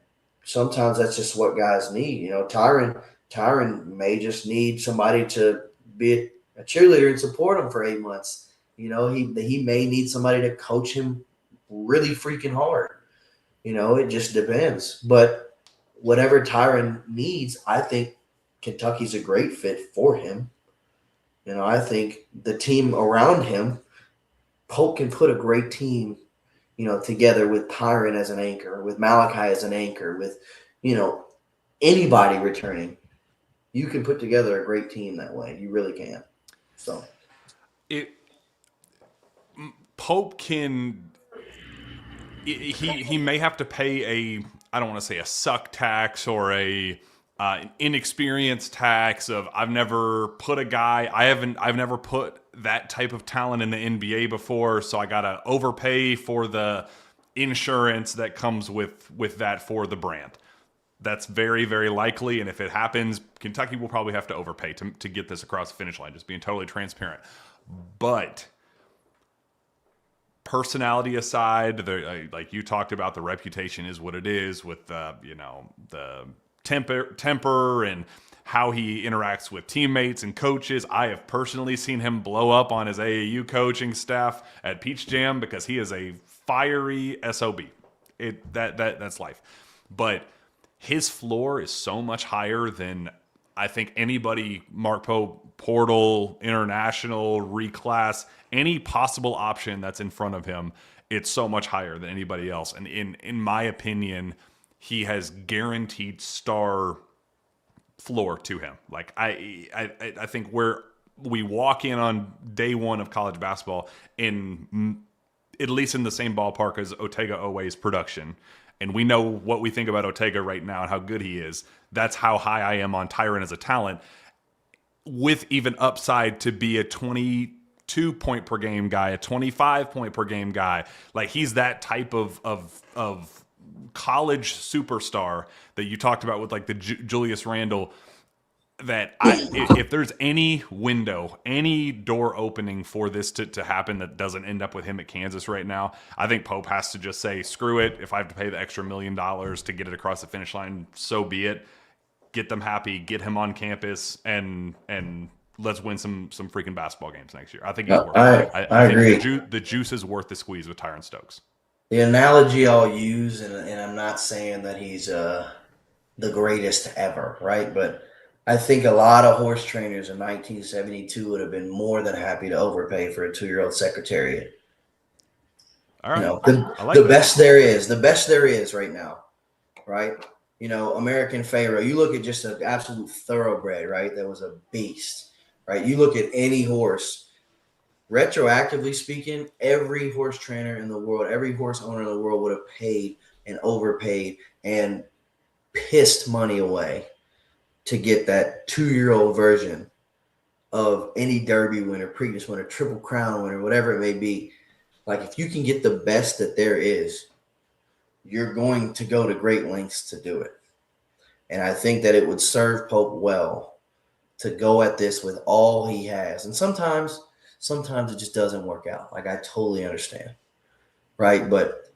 sometimes that's just what guys need. Tyron may just need somebody to be a cheerleader and support him for 8 months. He may need somebody to coach him really freaking hard. It just depends. But whatever Tyron needs, I think Kentucky's a great fit for him. I think the team around him, Pope can put a great team, together with Tyron as an anchor, with Malachi as an anchor, with, you know, anybody returning. You can put together a great team that way. You really can. So It Pope can he may have to pay a, I don't want to say a suck tax or a an inexperienced tax of, I've never put a guy, I've never put that type of talent in the NBA before, so I gotta overpay for the insurance that comes with that for the brand. That's very, very likely, and if it happens, Kentucky will probably have to overpay to get this across the finish line, just being totally transparent. But personality aside, like you talked about, the reputation is what it is with the temper and how he interacts with teammates and coaches. I have personally seen him blow up on his AAU coaching staff at Peach Jam because he is a fiery SOB. That's life. But his floor is so much higher than I think anybody, Mark Pope, portal, international, reclass, any possible option that's in front of him, it's so much higher than anybody else. And in my opinion, he has guaranteed star floor to him. Like I think where we walk in on day one of college basketball in at least in the same ballpark as Otega Oweh's production. And we know what we think about Otega right now and how good he is. That's how high I am on Tyron as a talent, with even upside to be a 22 point per game guy, a 25 point per game guy. Like, he's that type of college superstar that you talked about with like the Julius Randle, that if there's any window, any door opening for this to happen that doesn't end up with him at Kansas right now, I think Pope has to just say, screw it. If I have to pay the extra $1 million to get it across the finish line, so be it. Get them happy, get him on campus, and let's win some freaking basketball games next year. I think he's worth it. I I think agree. the juice is worth the squeeze with Tyron Stokes. The analogy I'll use, and I'm not saying that he's the greatest ever, right? But I think a lot of horse trainers in 1972 would have been more than happy to overpay for a 2-year-old secretariat. All right. I The like that. best there is right now, right? American Pharaoh. You look at just an absolute thoroughbred, right? That was a beast, right? You look at any horse. Retroactively speaking, every horse trainer in the world, every horse owner in the world would have paid and overpaid and pissed money away to get that 2-year-old version of any Derby winner, Preakness winner, Triple Crown winner, whatever it may be. Like, if you can get the best that there is, you're going to go to great lengths to do it. And I think that it would serve Pope well to go at this with all he has. And sometimes it just doesn't work out. Like, I totally understand, right? But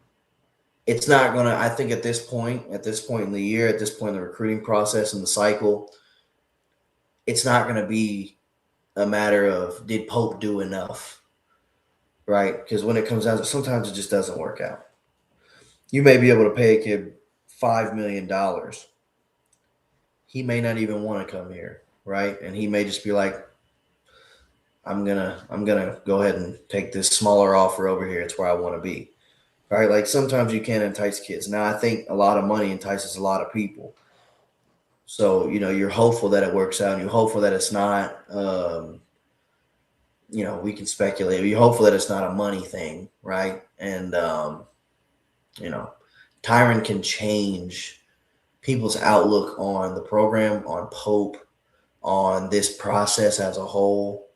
it's not going to, I think at this point in the year, at this point in the recruiting process and the cycle, it's not going to be a matter of, did Pope do enough, right? Because when it comes down to, sometimes it just doesn't work out. You may be able to pay a kid $5 million. He may not even want to come here, right? And he may just be like, I'm gonna go ahead and take this smaller offer over here. It's where I want to be, right? Like, sometimes you can't entice kids. Now, I think a lot of money entices a lot of people. So, you're hopeful that it works out. And you're hopeful that it's not, we can speculate. You're hopeful that it's not a money thing, right? And, Tyron can change people's outlook on the program, on Pope, on this process as a whole.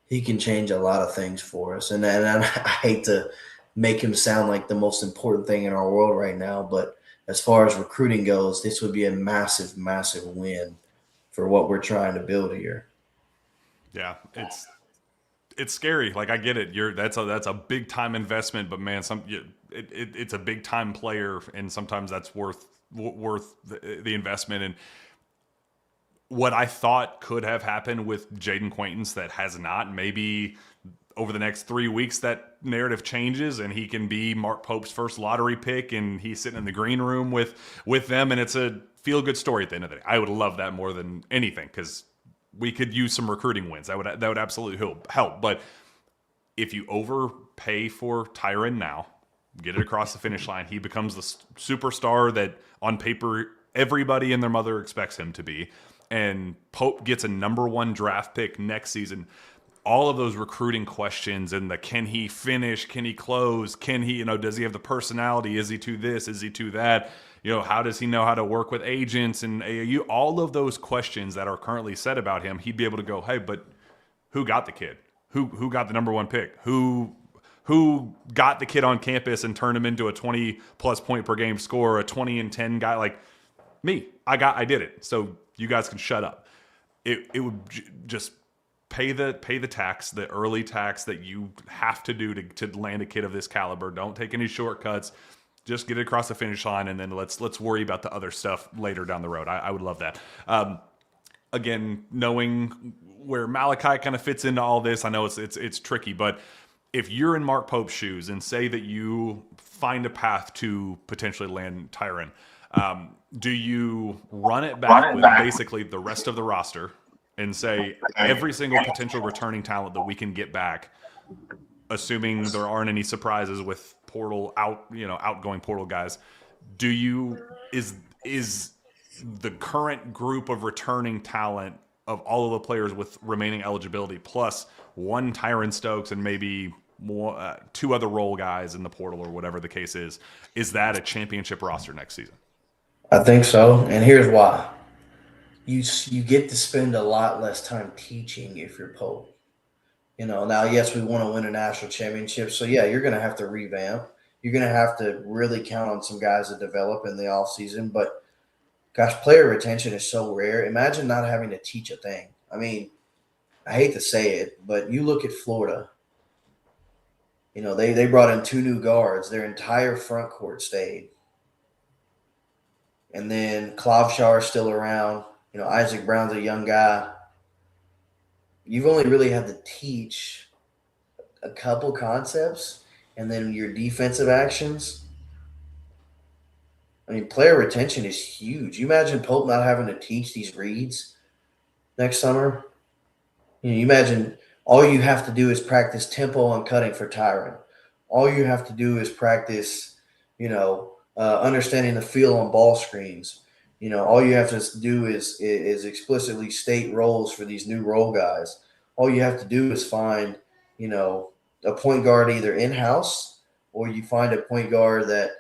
He can change a lot of things for us. And I hate to make him sound like the most important thing in our world right now, but as far as recruiting goes, this would be a massive, massive win for what we're trying to build here. Yeah, it's scary. Like, I get it. That's a big time investment, but man, it's a big time player, and sometimes that's worth worth the investment. And what I thought could have happened with Jayden Quaintance that has not, maybe over the next 3 weeks that narrative changes and he can be Mark Pope's first lottery pick and he's sitting in the green room with them, and it's a feel-good story at the end of the day. I would love that more than anything because we could use some recruiting wins. That would absolutely help. But if you overpay for Tyron now, get it across the finish line, he becomes the superstar that on paper everybody and their mother expects him to be, and Pope gets a #1 draft pick next season. All of those recruiting questions and the can he finish, can he close, can he, does he have the personality? Is he to this? Is he to that? How does he know how to work with agents and AAU? All of those questions that are currently said about him, he'd be able to go, hey, but who got the kid? Who got the #1 pick? Who got the kid on campus and turned him into a 20-plus point per game scorer, a 20-10 guy? Like me, I did it. So you guys can shut up. It would just pay the tax, the early tax that you have to do to land a kid of this caliber. Don't take any shortcuts. Just get it across the finish line, and then let's worry about the other stuff later down the road. I would love that. Again, knowing where Malachi kind of fits into all this, I know it's tricky, but if you're in Mark Pope's shoes and say that you find a path to potentially land Tyron, do you run it back with basically the rest of the roster and say every single potential returning talent that we can get back, assuming there aren't any surprises with outgoing portal guys, is the current group of returning talent of all of the players with remaining eligibility plus one Tyron Stokes and maybe more, 2 other role guys in the portal or whatever the case is that a championship roster next season? I think so, and here's why. You get to spend a lot less time teaching if you're Pope. Now, yes, we want to win a national championship. So, yeah, you're going to have to revamp. You're going to have to really count on some guys to develop in the offseason. But, gosh, player retention is so rare. Imagine not having to teach a thing. I mean, I hate to say it, but you look at Florida. They brought in 2 new guards. Their entire front court stayed. And then Klavshar's still around. Isaac Brown's a young guy. You've only really had to teach a couple concepts, and then your defensive actions. I mean, player retention is huge. You imagine Pope not having to teach these reads next summer? You imagine all you have to do is practice tempo and cutting for Tyron. All you have to do is practice, understanding the feel on ball screens. All you have to do is explicitly state roles for these new role guys. All you have to do is find, a point guard either in-house or you find a point guard that,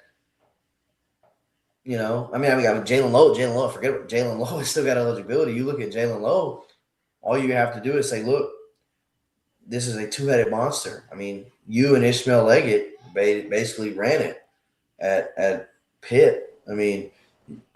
I got Jalen Lowe. Forget about Jalen Lowe. Has still got eligibility. You look at Jalen Lowe, all you have to do is say, look, this is a 2-headed monster. I mean, you and Ishmael Leggett basically ran it at Pitt. I mean,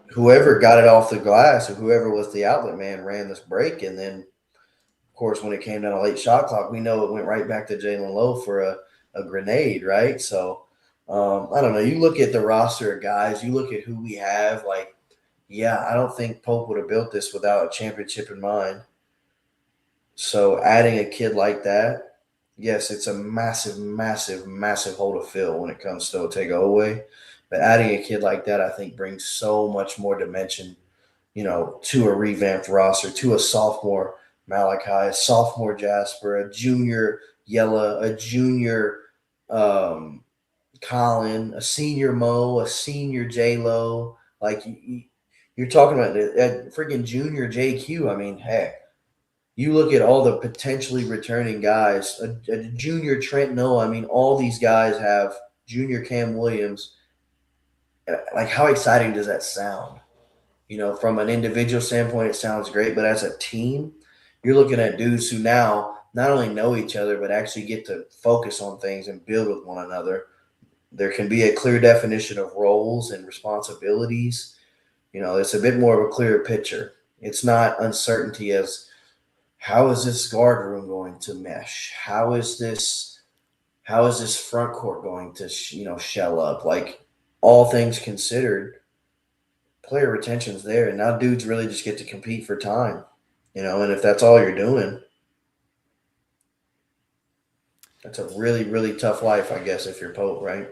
whoever got it off the glass or whoever was the outlet man ran this break. And then, of course, when it came down to late shot clock, we know it went right back to Jalen Lowe for a grenade, right? So, I don't know. You look at the roster of guys, you look at who we have, I don't think Pope would have built this without a championship in mind. So adding a kid like that, yes, it's a massive, massive, massive hole to fill when it comes to Otega Oweh. But adding a kid like that, I think, brings so much more dimension, to a revamped roster, to a sophomore Malachi, a sophomore Jasper, a junior Yella, a junior Colin, a senior Mo, a senior J-Lo. You're talking about a freaking junior JQ. I mean, heck. You look at all the potentially returning guys, a junior Trent Noah. I mean, all these guys have junior Cam Williams. How exciting does that sound? From an individual standpoint, it sounds great. But as a team, you're looking at dudes who now not only know each other, but actually get to focus on things and build with one another. There can be a clear definition of roles and responsibilities. It's a bit more of a clearer picture. It's not uncertainty as – how is this guard room going to mesh? How is this front court going to, shell up? All things considered, player retention's there, and now dudes really just get to compete for time, and if that's all you're doing, that's a really, really tough life, I guess, if you're Pope, right?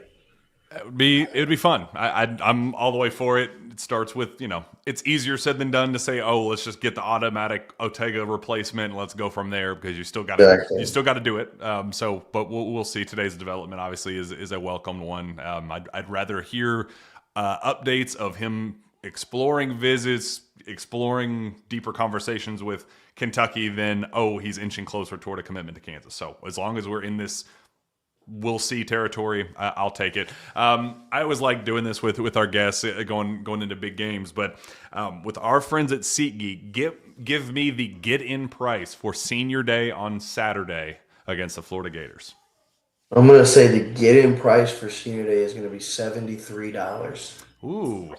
It would be fun. I'm all the way for it. It starts with it's easier said than done to say, oh, let's just get the automatic Ortega replacement and let's go from there, because you Exactly. still got to do it. But we'll see. Today's development obviously is a welcomed one. I'd rather hear updates of him exploring visits, exploring deeper conversations with Kentucky than, oh, he's inching closer toward a commitment to Kansas. So as long as we're in this we'll see territory, I'll take it. I always like doing this with our guests, going into big games, but with our friends at SeatGeek, give me the get in price for Senior Day on Saturday against the Florida Gators. I'm gonna say the get-in price for Senior Day is gonna be $73 Ooh,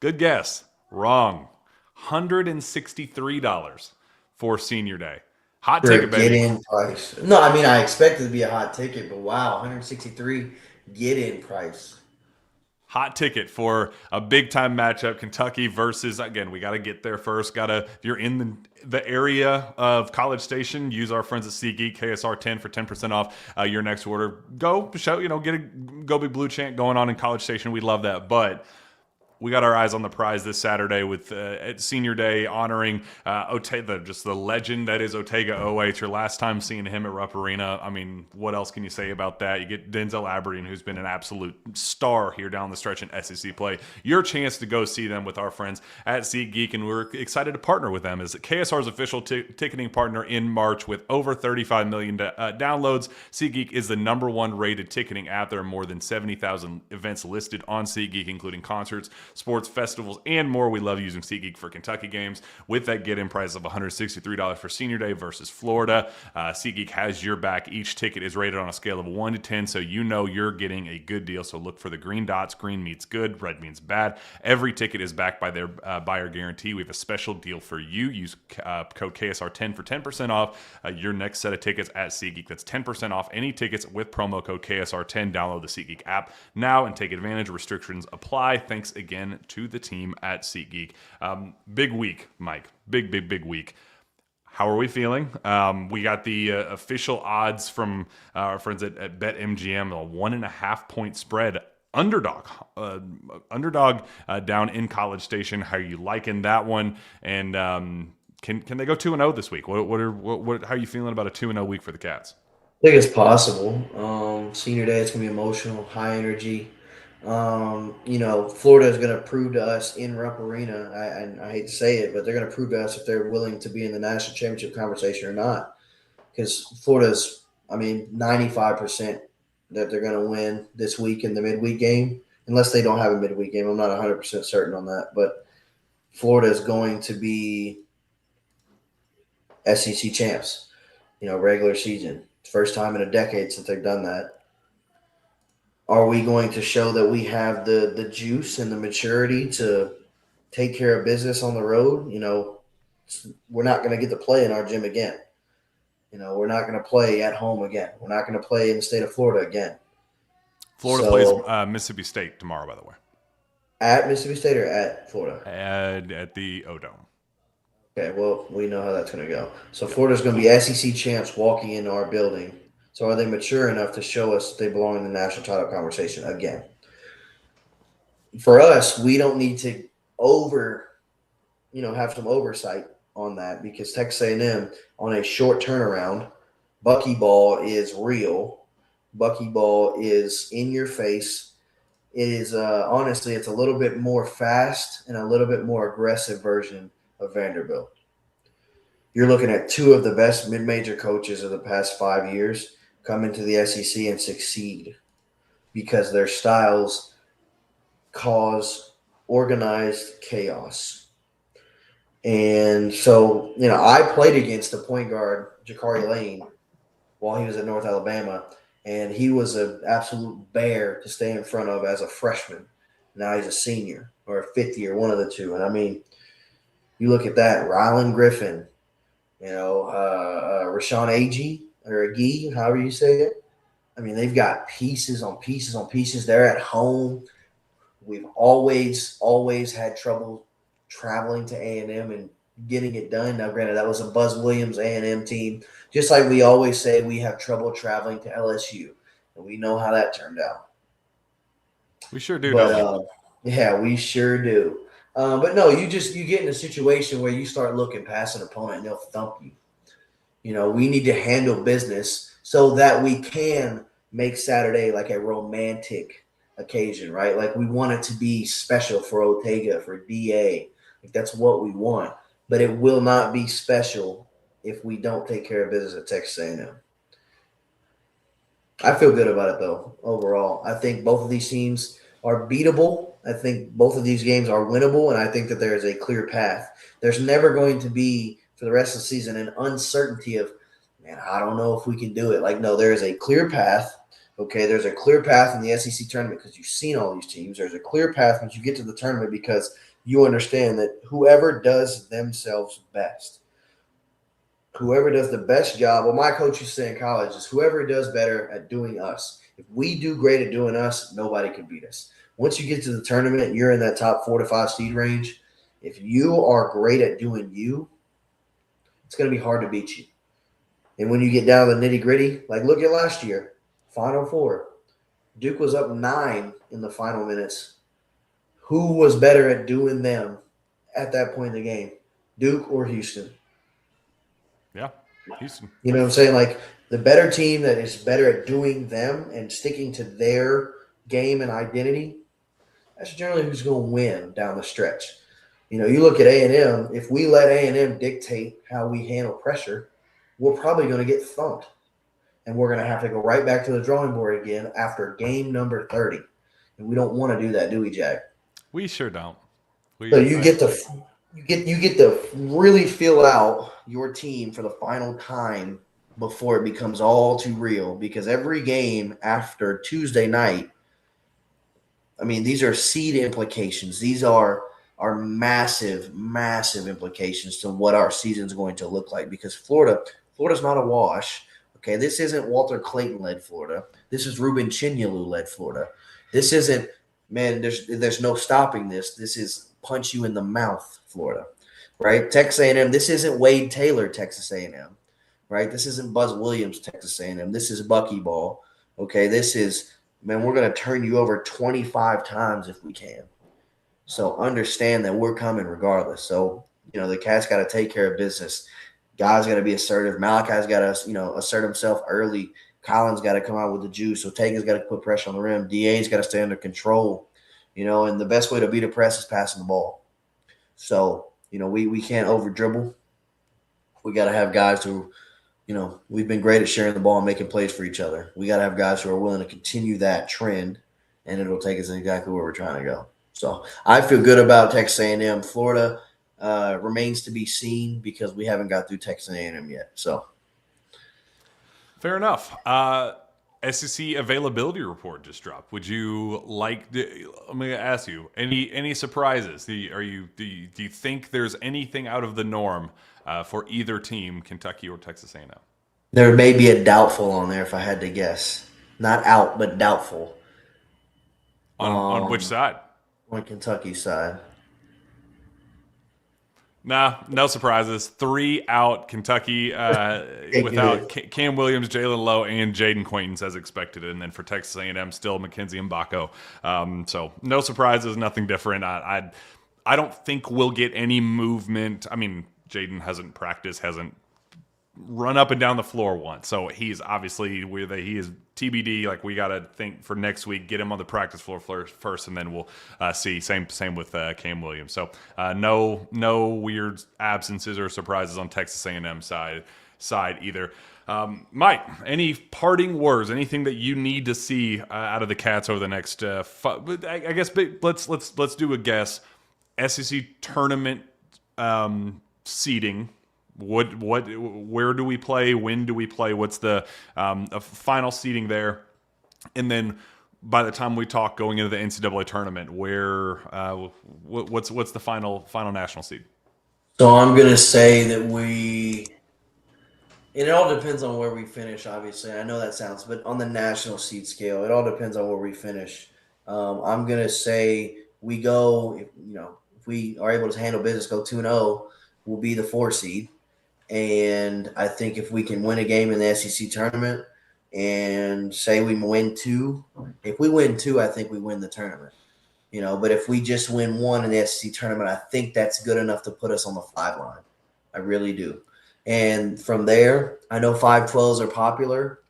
good guess. Wrong. $163 for Senior Day. Hot for a ticket, baby. get-in price. No, I mean I expect it to be a hot ticket, but wow, 163 get-in price. Hot ticket for a big time matchup. Kentucky versus, again, we got to get there first. If you're in the area of College Station, use our friends at SeatGeek, KSR 10 for 10% off your next order. Go show, get a Go Big Blue chant going on in College Station. We love that. But we got our eyes on the prize this Saturday with at Senior Day honoring Ortega, just the legend that is Ortega Owe. It's your last time seeing him at Rupp Arena. I mean, what else can you say about that? You get Denzel Aberdeen, who's been an absolute star here down the stretch in SEC play. Your chance to go see them with our friends at SeatGeek, and we're excited to partner with them as KSR's official ticketing partner in March with over 35 million downloads. SeatGeek is the #1 rated ticketing app. There are more than 70,000 events listed on SeatGeek, including concerts, sports festivals, and more. We love using SeatGeek for Kentucky games with that get-in price of $163 for Senior Day versus Florida. SeatGeek has your back. Each ticket is rated on a scale of 1 to 10, so you're getting a good deal. So look for the green dots. Green means good, red means bad. Every ticket is backed by their buyer guarantee. We have a special deal for you. Use code KSR10 for 10% off your next set of tickets at SeatGeek. That's 10% off any tickets with promo code KSR10. Download the SeatGeek app now and take advantage. Restrictions apply. Thanks again to the team at SeatGeek. Big week, Mike. Big week. How are we feeling? We got the official odds from our friends at BetMGM, a 1.5 point spread. Underdog down in College Station. How are you liking that one? And can they go 2-0 this week? How are you feeling about a 2-0 week for the Cats? I think it's possible. Senior Day, it's gonna be emotional, high energy. Florida is going to prove to us in Rupp Arena. I hate to say it, but they're going to prove to us if they're willing to be in the national championship conversation or not. Because Florida's, 95% that they're going to win this week in the midweek game, unless they don't have a midweek game. I'm not 100% certain on that, but Florida is going to be SEC champs. Regular season, first time in a decade since they've done that. Are we going to show that we have the juice and the maturity to take care of business on the road? We're not going to get to play in our gym again. We're not going to play at home again. We're not going to play in the state of Florida again. Florida plays Mississippi State tomorrow, by the way. At Mississippi State or at Florida? At the O-Dome. Okay, well, we know how that's going to go. So Florida's going to be SEC champs walking into our building. So are they mature enough to show us they belong in the national title conversation again? For us, we don't need to have some oversight on that, because Texas A&M on a short turnaround, Buckyball is real. Buckyball is in your face. It is honestly, it's a little bit more fast and a little bit more aggressive version of Vanderbilt. You're looking at two of the best mid-major coaches of the past 5 years come into the SEC and succeed because their styles cause organized chaos. And so, I played against the point guard, Jakari Lane, while he was at North Alabama, and he was an absolute bear to stay in front of as a freshman. Now he's a senior or a fifth year, one of the two. And you look at that, Rylan Griffin, Rashawn Agee, or Agee, however you say it. They've got pieces on pieces on pieces. They're at home. We've always had trouble traveling to A&M and getting it done. Now, granted, that was a Buzz Williams A&M team. Just like we always say, we have trouble traveling to LSU, and we know how that turned out. We sure do, But don't we? yeah, we sure do. But no, you get in a situation where you start looking past an opponent and they'll thump you. You know, we need to handle business so that we can make Saturday like a romantic occasion, right? Like we want it to be special for Ortega, for DA. Like that's what we want. But it will not be special if we don't take care of business at Texas A&M. I feel good about it though. Overall, I think both of these teams are beatable. I think both of these games are winnable, and I think that there is a clear path. There's never going to be for the rest of the season an uncertainty of, man, I don't know if we can do it. Like, no, there is a clear path. Okay, there's a clear path in the SEC tournament because you've seen all these teams. There's a clear path once you get to the tournament because you understand that whoever does themselves best, whoever does the best job, what my coach used to say in college is whoever does better at doing us. If we do great at doing us, nobody can beat us. Once you get to the tournament, you're in that top 4 to 5 seed range. If you are great at doing you, it's going to be hard to beat you. And when you get down to the nitty gritty, like look at last year, Final Four. Duke was up 9 in the final minutes. Who was better at doing them at that point in the game, Duke or Houston? Yeah, Houston. You know what I'm saying? Like the better team that is better at doing them and sticking to their game and identity, that's generally who's going to win down the stretch. You know, you look at A&M, if we let A&M dictate how we handle pressure, we're probably going to get thumped. And we're going to have to go right back to the drawing board again after game number 30. And we don't want to do that, do we, Jack? We sure don't. So We you get to really feel out your team for the final time before it becomes all too real. Because every game after Tuesday night, I mean, these are seed implications. These are massive, massive implications to what our season is going to look like. Because Florida's not a wash. Okay, this isn't Walter Clayton led Florida. This is Ruben Chinyelu led Florida. This isn't, man. There's no stopping this. This is punch you in the mouth, Florida, right? Texas A&M. This isn't Wade Taylor, Texas A&M, right? This isn't Buzz Williams, Texas A&M. This is Buckyball. Okay, this is, man. We're gonna turn you over 25 times if we can. So understand that we're coming regardless. So you know the Cats got to take care of business. Guys got to be assertive. Malachi's got to assert himself early. Collins got to come out with the juice. Ortega's got to put pressure on the rim. DA's got to stay under control. And the best way to beat a press is passing the ball. So, we can't over dribble. We got to have guys who, we've been great at sharing the ball and making plays for each other. We got to have guys who are willing to continue that trend, and it'll take us exactly where we're trying to go. So I feel good about Texas A&M. Florida remains to be seen because we haven't got through Texas A&M yet. So fair enough. SEC availability report just dropped. Would you like? Let me ask you any surprises? Do you think there's anything out of the norm for either team, Kentucky or Texas A&M? there may be a doubtful on there if I had to guess. Not out, but doubtful. On which Um, side? on Kentucky's side. Nah, no surprises. 3 out Kentucky without Cam Williams, Jalen Lowe, and Jayden Quaintance as expected, and then for Texas A&M still McKenzie and Baco. So no surprises, nothing different. I don't think we'll get any movement. I mean, Jayden hasn't practiced, hasn't run up and down the floor once, so he's obviously he is TBD. Like we got to think for next week, get him on the practice floor first, and then we'll see. Same with Cam Williams. So no weird absences or surprises on Texas A&M side either. Mike, any parting words? Anything that you need to see out of the Cats over the next? I guess let's do a guess. SEC tournament seeding. Where do we play? When do we play? What's the final seeding there? And then by the time we talk going into the NCAA tournament, what's the final national seed? So I'm going to say that and it all depends on where we finish, obviously. I know that sounds, but on the national seed scale, it all depends on where we finish. I'm gonna say we go. If we are able to handle business, go 2-0, we'll be the 4 seed. And I think if we can win a game in the SEC tournament, and say we win two, if we win two, I think we win the tournament. But if we just win one in the SEC tournament, I think that's good enough to put us on the 5 line. I really do. And from there, I know 5-12s are popular.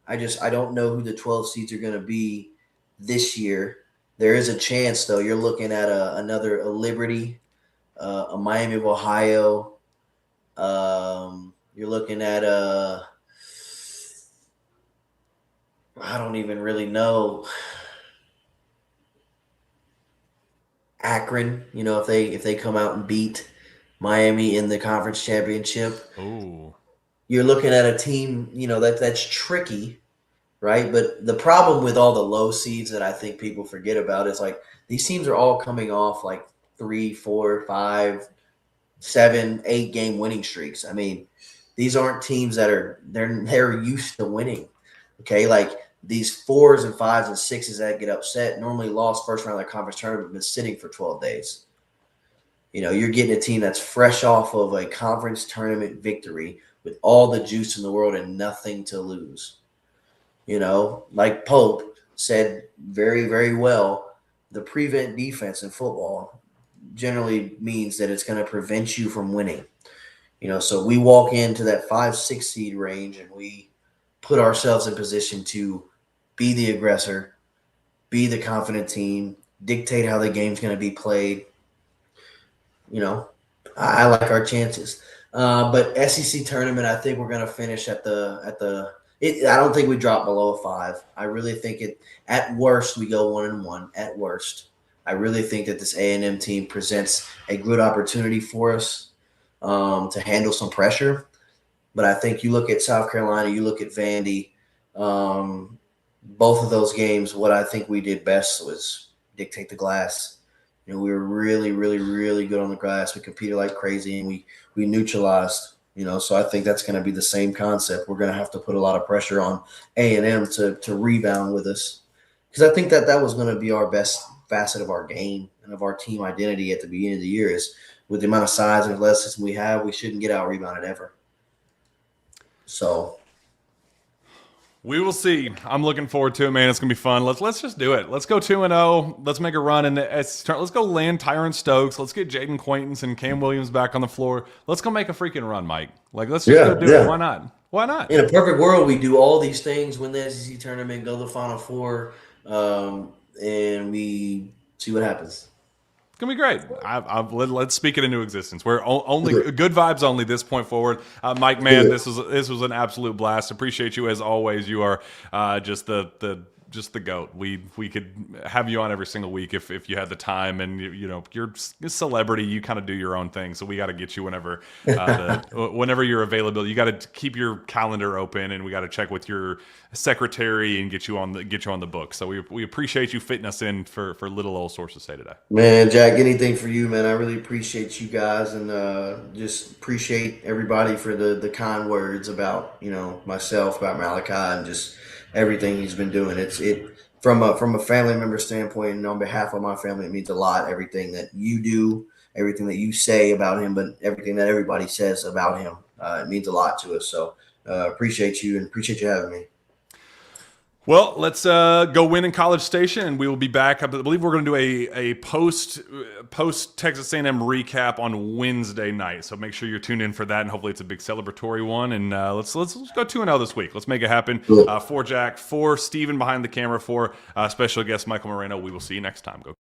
I don't know who the 12 seeds are going to be this year. There is a chance, though. You're looking at a Liberty, a Miami of Ohio. You're looking at I don't even really know. Akron, if they come out and beat Miami in the conference championship. Oh, You're looking at a team, that's tricky, right? But the problem with all the low seeds that I think people forget about is like these teams are all coming off like 3, 4, 5, 7, 8 game winning streaks. I mean, these aren't teams that they're used to winning. Okay, like these 4s and 5s and 6s that get upset normally lost first round of the conference tournament, been sitting for 12 days. You're getting a team that's fresh off of a conference tournament victory with all the juice in the world and nothing to lose. Like Pope said very, very well, the prevent defense in football generally means that it's going to prevent you from winning. So we walk into that 5-6 seed range and we put ourselves in position to be the aggressor, be the confident team, dictate how the game's going to be played. I like our chances. But SEC tournament, I think we're going to finish at the. I don't think we drop below a 5. I really think at worst we go 1-1. At worst, I really think that this A&M team presents a good opportunity for us to handle some pressure. But I think you look at South Carolina, you look at Vandy, both of those games, what I think we did best was dictate the glass. We were really, really, really good on the glass. We competed like crazy, and we neutralized. So I think that's going to be the same concept. We're going to have to put a lot of pressure on A&M to rebound with us, because I think that was going to be our best facet of our game and of our team identity at the beginning of the year. Is with the amount of size and athleticism we have, we shouldn't get out rebounded ever. So we will see. I'm looking forward to it, man. It's gonna be fun. Let's just do it. Let's go 2-0. Let's make a run in the Let's go land Tyron Stokes. Let's get Jayden Quaintance and Cam Williams back on the floor. Let's go make a freaking run, Mike. Like, let's just go do it. Why not? Why not? In a perfect world, we do all these things, win the SEC tournament, go to the Final Four, and we see what happens. It's gonna be great. Let's speak it into existence. We're only good vibes only this point forward. Mike, man, this was an absolute blast. Appreciate you as always. You are just the GOAT. We could have you on every single week if you had the time, and you're a celebrity. You kind of do your own thing, so we got to get you whenever whenever you're available. You got to keep your calendar open, and we got to check with your secretary and get you on the book. So we appreciate you fitting us in for little old Source to Say today. Man, Jack, anything for you, man. I really appreciate you guys, and just appreciate everybody for the kind words about myself, about Malachi, and just everything he's been doing. It from a family member standpoint, and on behalf of my family, it means a lot. Everything that you do, everything that you say about him, but everything that everybody says about him, it means a lot to us. So appreciate you, and appreciate you having me. Well, let's go win in College Station, and we will be back. I believe we're going to do a post Texas A&M recap on Wednesday night. So make sure you're tuned in for that, and hopefully it's a big celebratory one. And let's go 2-0 this week. Let's make it happen. For Jack, for Steven behind the camera, for special guest Michael Moreno. We will see you next time. Go.